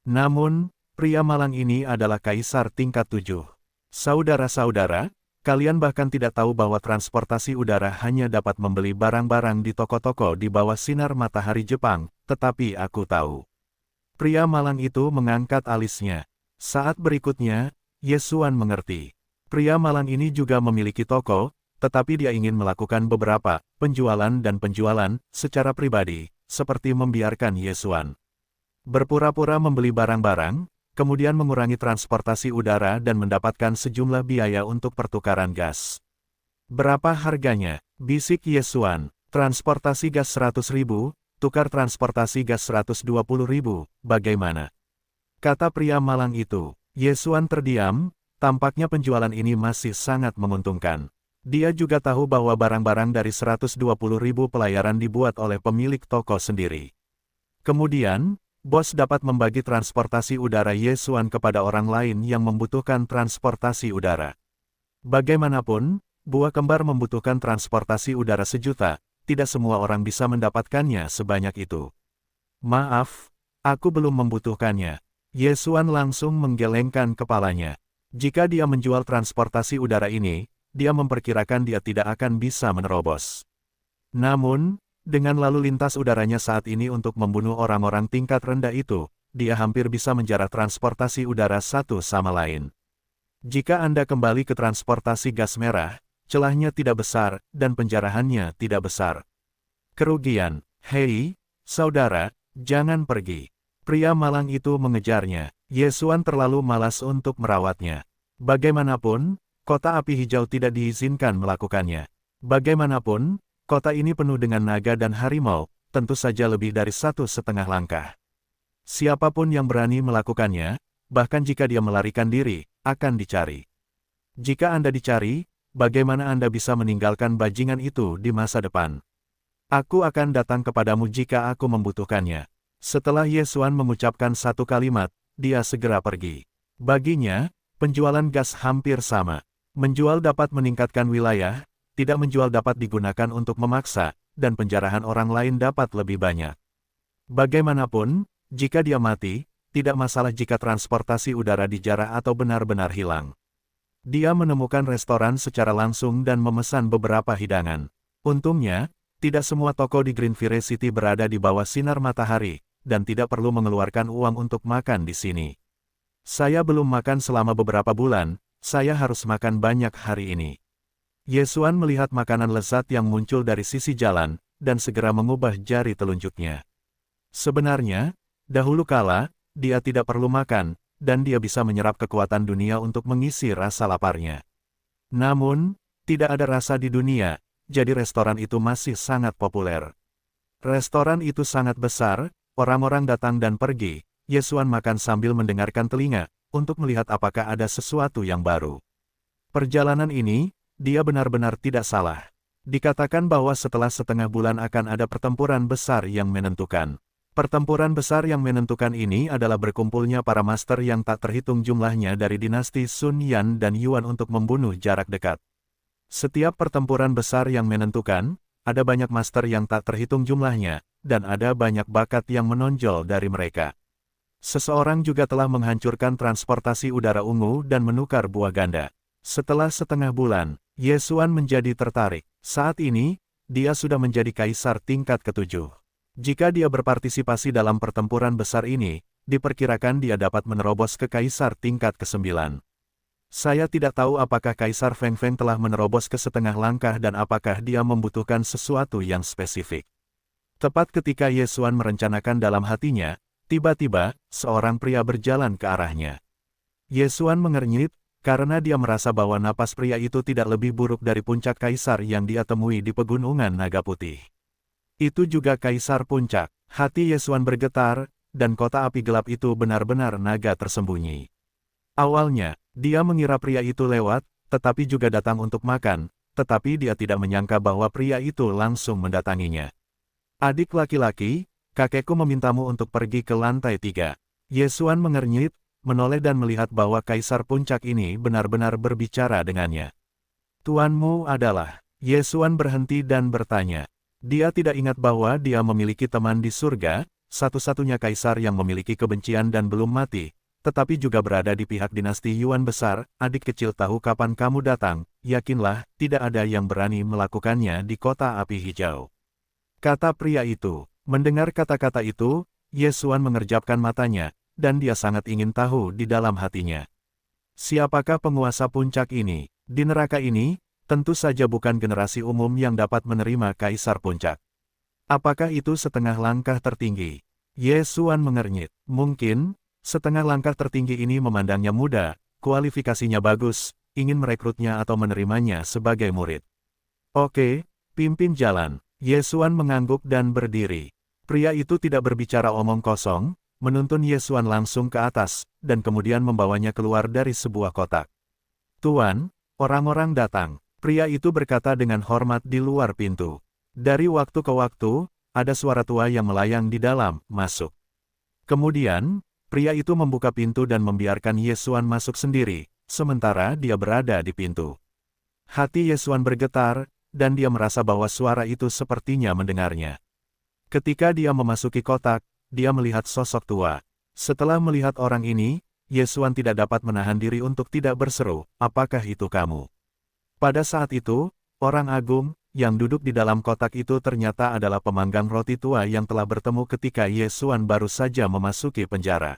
Namun, pria malang ini adalah Kaisar tingkat 7. Saudara-saudara, kalian bahkan tidak tahu bahwa transportasi udara hanya dapat membeli barang-barang di toko-toko di bawah sinar matahari Jepang, tetapi aku tahu. Pria malang itu mengangkat alisnya. Saat berikutnya, Yesuan mengerti. Pria malang ini juga memiliki toko, tetapi dia ingin melakukan beberapa penjualan secara pribadi, seperti membiarkan Yesuan berpura-pura membeli barang-barang, kemudian mengurangi transportasi udara dan mendapatkan sejumlah biaya untuk pertukaran gas. Berapa harganya? Bisik Yesuan. Transportasi gas 100.000, tukar transportasi gas 120.000, bagaimana? Kata pria malang itu. Yesuan terdiam. Tampaknya penjualan ini masih sangat menguntungkan. Dia juga tahu bahwa barang-barang dari 120.000 pelayaran dibuat oleh pemilik toko sendiri. Kemudian, bos dapat membagi transportasi udara Yesuan kepada orang lain yang membutuhkan transportasi udara. Bagaimanapun, buah kembar membutuhkan transportasi udara 1 juta, tidak semua orang bisa mendapatkannya sebanyak itu. Maaf, Aku belum membutuhkannya. Yesuan langsung menggelengkan kepalanya. Jika dia menjual transportasi udara ini, dia memperkirakan dia tidak akan bisa menerobos. Namun, dengan lalu lintas udaranya saat ini untuk membunuh orang-orang tingkat rendah itu, dia hampir bisa menjarah transportasi udara satu sama lain. Jika Anda kembali ke transportasi gas merah, celahnya tidak besar, dan penjarahannya tidak besar. Kerugian, hei, saudara, jangan pergi. Pria malang itu mengejarnya. Yesuan terlalu malas untuk merawatnya. Bagaimanapun, kota api hijau tidak diizinkan melakukannya. Bagaimanapun, kota ini penuh dengan naga dan harimau, tentu saja lebih dari 1,5 langkah. Siapapun yang berani melakukannya, bahkan jika dia melarikan diri, akan dicari. Jika Anda dicari, bagaimana Anda bisa meninggalkan bajingan itu di masa depan? Aku akan datang kepadamu jika aku membutuhkannya. Setelah Yesuan mengucapkan satu kalimat, dia segera pergi. Baginya, penjualan gas hampir sama. Menjual dapat meningkatkan wilayah, tidak menjual dapat digunakan untuk memaksa, dan penjarahan orang lain dapat lebih banyak. Bagaimanapun, jika dia mati, tidak masalah jika transportasi udara dijarah atau benar-benar hilang. Dia menemukan restoran secara langsung dan memesan beberapa hidangan. Untungnya, tidak semua toko di Greenville City berada di bawah sinar matahari, dan tidak perlu mengeluarkan uang untuk makan di sini. Saya belum makan selama beberapa bulan, saya harus makan banyak hari ini. Yesuan melihat makanan lezat yang muncul dari sisi jalan, dan segera mengubah jari telunjuknya. Sebenarnya, dahulu kala, dia tidak perlu makan, dan dia bisa menyerap kekuatan dunia untuk mengisi rasa laparnya. Namun, tidak ada rasa di dunia, jadi restoran itu masih sangat populer. Restoran itu sangat besar, orang-orang datang dan pergi. Yesuan makan sambil mendengarkan telinga, untuk melihat apakah ada sesuatu yang baru. Perjalanan ini, dia benar-benar tidak salah. Dikatakan bahwa setelah setengah bulan akan ada pertempuran besar yang menentukan. Pertempuran besar yang menentukan ini adalah berkumpulnya para master yang tak terhitung jumlahnya dari dinasti Sun Yan dan Yuan untuk membunuh jarak dekat. Setiap pertempuran besar yang menentukan, ada banyak master yang tak terhitung jumlahnya, dan ada banyak bakat yang menonjol dari mereka. Seseorang juga telah menghancurkan transportasi udara ungu dan menukar buah ganda. Setelah setengah bulan, Yesuan menjadi tertarik. Saat ini, dia sudah menjadi kaisar tingkat ke-7. Jika dia berpartisipasi dalam pertempuran besar ini, diperkirakan dia dapat menerobos ke kaisar tingkat ke-9. Saya tidak tahu apakah Kaisar Feng Feng telah menerobos ke setengah langkah dan apakah dia membutuhkan sesuatu yang spesifik. Tepat ketika Yesuan merencanakan dalam hatinya, tiba-tiba, seorang pria berjalan ke arahnya. Yesuan mengernyit, karena dia merasa bahwa napas pria itu tidak lebih buruk dari puncak kaisar yang dia temui di pegunungan Naga Putih. Itu juga kaisar puncak. Hati Yesuan bergetar, dan kota api gelap itu benar-benar naga tersembunyi. Awalnya, dia mengira pria itu lewat, tetapi juga datang untuk makan, tetapi dia tidak menyangka bahwa pria itu langsung mendatanginya. Adik laki-laki, kakekku memintamu untuk pergi ke lantai 3. Yesuan mengernyit, menoleh dan melihat bahwa kaisar puncak ini benar-benar berbicara dengannya. Tuanmu adalah... Yesuan berhenti dan bertanya. Dia tidak ingat bahwa dia memiliki teman di surga, satu-satunya kaisar yang memiliki kebencian dan belum mati, tetapi juga berada di pihak dinasti Yuan besar. Adik kecil tahu kapan kamu datang, yakinlah, tidak ada yang berani melakukannya di kota api hijau. Kata pria itu. Mendengar kata-kata itu, Yesuan mengerjapkan matanya, dan dia sangat ingin tahu di dalam hatinya. Siapakah penguasa puncak ini? Di neraka ini, tentu saja bukan generasi umum yang dapat menerima kaisar puncak. Apakah itu setengah langkah tertinggi? Yesuan mengernyit. Mungkin, setengah langkah tertinggi ini memandangnya muda, kualifikasinya bagus, ingin merekrutnya atau menerimanya sebagai murid. Oke, pimpin jalan. Yesuan mengangguk dan berdiri. Pria itu tidak berbicara omong kosong, menuntun Yesuan langsung ke atas, dan kemudian membawanya keluar dari sebuah kotak. Tuan, orang-orang datang. Pria itu berkata dengan hormat di luar pintu. Dari waktu ke waktu, ada suara tua yang melayang di dalam, masuk. Kemudian, pria itu membuka pintu dan membiarkan Yesuan masuk sendiri, sementara dia berada di pintu. Hati Yesuan bergetar, dan dia merasa bahwa suara itu sepertinya mendengarnya. Ketika dia memasuki kotak, dia melihat sosok tua. Setelah melihat orang ini, Yesuan tidak dapat menahan diri untuk tidak berseru, "Apakah itu kamu?" Pada saat itu, orang agung, yang duduk di dalam kotak itu ternyata adalah pemanggang roti tua yang telah bertemu ketika Yesuan baru saja memasuki penjara.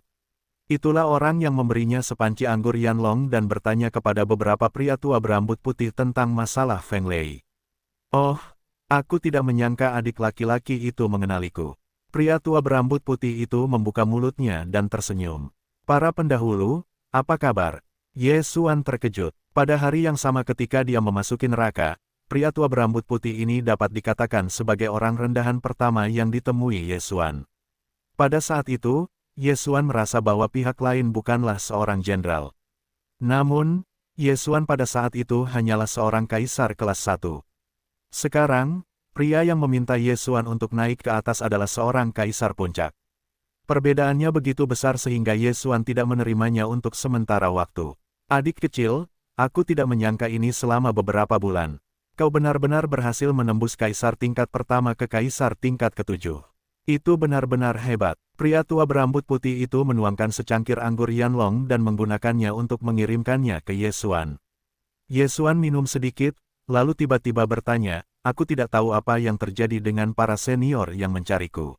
Itulah orang yang memberinya sepanci anggur Yanlong dan bertanya kepada beberapa pria tua berambut putih tentang masalah Feng Lei. "Oh, aku tidak menyangka adik laki-laki itu mengenaliku." Pria tua berambut putih itu membuka mulutnya dan tersenyum. "Para pendahulu, apa kabar?" Yesuan terkejut. Pada hari yang sama ketika dia memasuki neraka, pria tua berambut putih ini dapat dikatakan sebagai orang rendahan pertama yang ditemui Yesuan. Pada saat itu, Yesuan merasa bahwa pihak lain bukanlah seorang jenderal. Namun, Yesuan pada saat itu hanyalah seorang kaisar kelas 1. Sekarang, pria yang meminta Yesuan untuk naik ke atas adalah seorang kaisar puncak. Perbedaannya begitu besar sehingga Yesuan tidak menerimanya untuk sementara waktu. "Adik kecil, aku tidak menyangka ini selama beberapa bulan. Kau benar-benar berhasil menembus kaisar tingkat pertama ke kaisar tingkat ke-7. Itu benar-benar hebat." Pria tua berambut putih itu menuangkan secangkir anggur Yanlong dan menggunakannya untuk mengirimkannya ke Yesuan. Yesuan minum sedikit, lalu tiba-tiba bertanya, "Aku tidak tahu apa yang terjadi dengan para senior yang mencariku."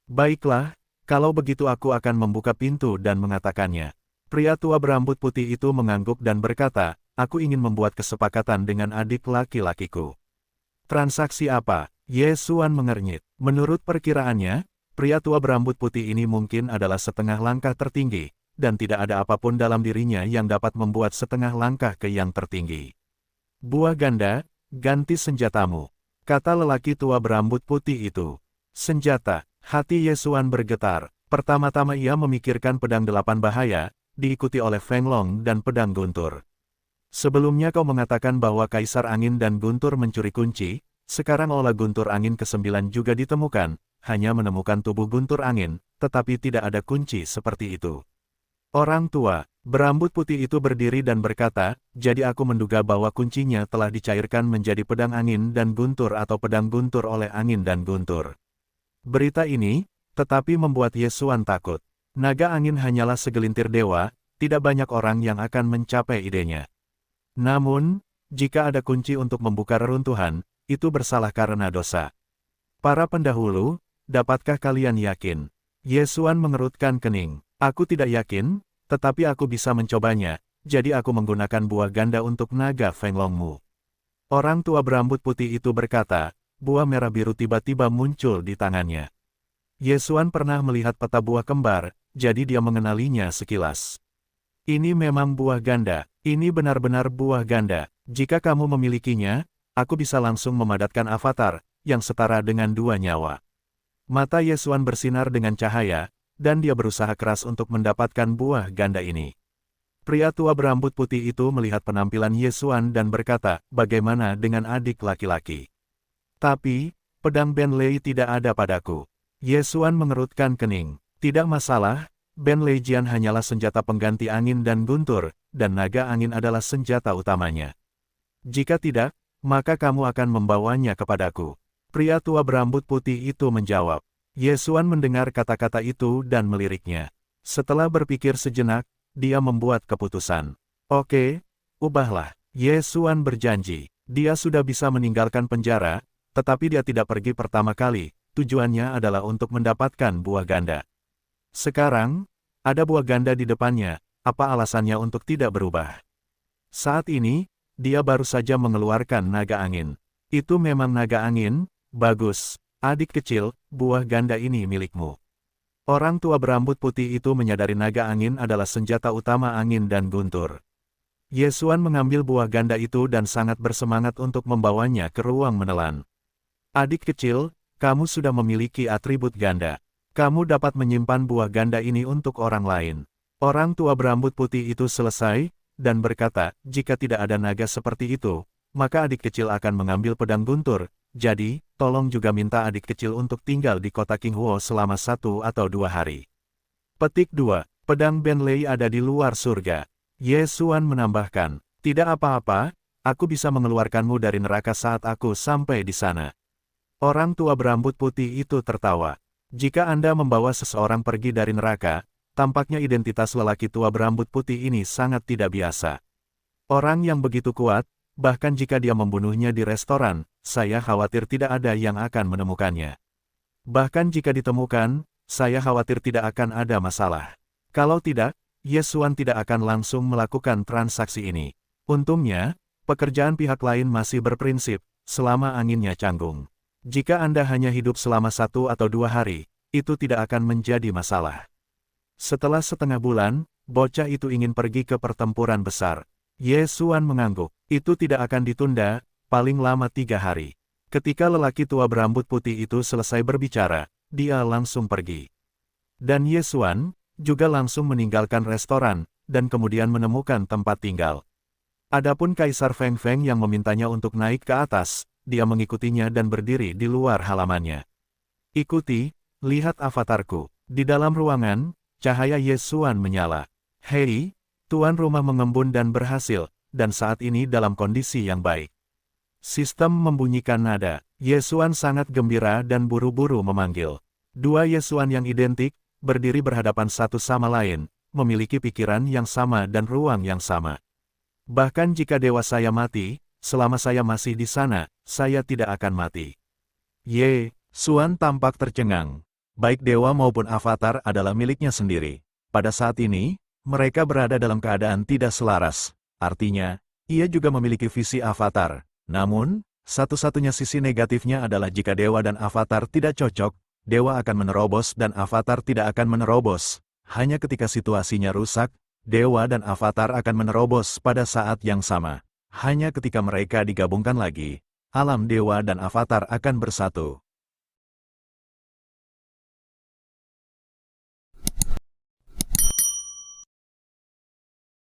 "Baiklah, kalau begitu aku akan membuka pintu dan mengatakannya." Pria tua berambut putih itu mengangguk dan berkata, "Aku ingin membuat kesepakatan dengan adik laki-lakiku." "Transaksi apa?" Yesuan mengernyit. Menurut perkiraannya, pria tua berambut putih ini mungkin adalah setengah langkah tertinggi, dan tidak ada apapun dalam dirinya yang dapat membuat setengah langkah ke yang tertinggi. "Buah ganda, ganti senjatamu," kata lelaki tua berambut putih itu. "Senjata." Hati Yesuan bergetar. Pertama-tama ia memikirkan pedang 8 bahaya, diikuti oleh Feng Long dan pedang guntur. "Sebelumnya kau mengatakan bahwa Kaisar Angin dan Guntur mencuri kunci, sekarang olah guntur angin ke-9 juga ditemukan, hanya menemukan tubuh guntur angin, tetapi tidak ada kunci seperti itu." Orang tua, berambut putih itu berdiri dan berkata, "Jadi aku menduga bahwa kuncinya telah dicairkan menjadi pedang angin dan guntur atau pedang guntur oleh angin dan guntur." Berita ini, tetapi membuat Yesuan takut. Naga angin hanyalah segelintir dewa, tidak banyak orang yang akan mencapai idenya. Namun, jika ada kunci untuk membuka reruntuhan, itu bersalah karena dosa. "Para pendahulu, dapatkah kalian yakin?" Yesuan mengerutkan kening. "Aku tidak yakin, tetapi aku bisa mencobanya, jadi aku menggunakan buah ganda untuk naga Feng Longmu." Orang tua berambut putih itu berkata, buah merah biru tiba-tiba muncul di tangannya. Yesuan pernah melihat peta buah kembar, jadi dia mengenalinya sekilas. "Ini memang buah ganda, ini benar-benar buah ganda. Jika kamu memilikinya, aku bisa langsung memadatkan avatar, yang setara dengan 2 nyawa." Mata Yesuan bersinar dengan cahaya, dan dia berusaha keras untuk mendapatkan buah ganda ini. Pria tua berambut putih itu melihat penampilan Yesuan dan berkata, "Bagaimana dengan adik laki-laki?" "Tapi, pedang Ben Lei tidak ada padaku." Yesuan mengerutkan kening. "Tidak masalah, Ben Lei Jian hanyalah senjata pengganti angin dan guntur, dan naga angin adalah senjata utamanya. Jika tidak, maka kamu akan membawanya kepadaku." Pria tua berambut putih itu menjawab. Yesuan mendengar kata-kata itu dan meliriknya. Setelah berpikir sejenak, dia membuat keputusan. "Oke, ubahlah." Yesuan berjanji. Dia sudah bisa meninggalkan penjara, tetapi dia tidak pergi pertama kali, tujuannya adalah untuk mendapatkan buah ganda. Sekarang, ada buah ganda di depannya, apa alasannya untuk tidak berubah? Saat ini, dia baru saja mengeluarkan naga angin. "Itu memang naga angin? Bagus. Adik kecil, buah ganda ini milikmu." Orang tua berambut putih itu menyadari naga angin adalah senjata utama angin dan guntur. Yesuan mengambil buah ganda itu dan sangat bersemangat untuk membawanya ke ruang menelan. "Adik kecil, kamu sudah memiliki atribut ganda. Kamu dapat menyimpan buah ganda ini untuk orang lain." Orang tua berambut putih itu selesai, dan berkata, "Jika tidak ada naga seperti itu, maka adik kecil akan mengambil pedang guntur. Jadi, tolong juga minta adik kecil untuk tinggal di kota Qinghuo selama 1 atau 2 hari. Petik 2. Pedang Ben Lei ada di luar surga. Yesuan menambahkan, "Tidak apa-apa, aku bisa mengeluarkanmu dari neraka saat aku sampai di sana." Orang tua berambut putih itu tertawa. Jika Anda membawa seseorang pergi dari neraka, tampaknya identitas lelaki tua berambut putih ini sangat tidak biasa. Orang yang begitu kuat, bahkan jika dia membunuhnya di restoran, saya khawatir tidak ada yang akan menemukannya. Bahkan jika ditemukan, saya khawatir tidak akan ada masalah. Kalau tidak, Yesuan tidak akan langsung melakukan transaksi ini. Untungnya, pekerjaan pihak lain masih berprinsip, selama anginnya canggung. Jika Anda hanya hidup selama 1 atau 2 hari, itu tidak akan menjadi masalah. Setelah setengah bulan, bocah itu ingin pergi ke pertempuran besar. Yesuan mengangguk, itu tidak akan ditunda, paling lama 3 hari. Ketika lelaki tua berambut putih itu selesai berbicara, dia langsung pergi. Dan Yesuan juga langsung meninggalkan restoran, dan kemudian menemukan tempat tinggal. Adapun Kaisar Feng Feng yang memintanya untuk naik ke atas, dia mengikutinya dan berdiri di luar halamannya. Ikuti, lihat avatarku. Di dalam ruangan, cahaya Yesuan menyala. Hei, tuan rumah mengembun dan berhasil, dan saat ini dalam kondisi yang baik. Sistem membunyikan nada. Yesuan sangat gembira dan buru-buru memanggil. 2 Yesuan yang identik, berdiri berhadapan satu sama lain, memiliki pikiran yang sama dan ruang yang sama. Bahkan jika dewa saya mati, selama saya masih di sana, saya tidak akan mati. Yesuan tampak tercengang. Baik dewa maupun avatar adalah miliknya sendiri. Pada saat ini, mereka berada dalam keadaan tidak selaras. Artinya, ia juga memiliki visi avatar. Namun, satu-satunya sisi negatifnya adalah jika dewa dan avatar tidak cocok, dewa akan menerobos dan avatar tidak akan menerobos. Hanya ketika situasinya rusak, dewa dan avatar akan menerobos pada saat yang sama. Hanya ketika mereka digabungkan lagi, alam dewa dan avatar akan bersatu.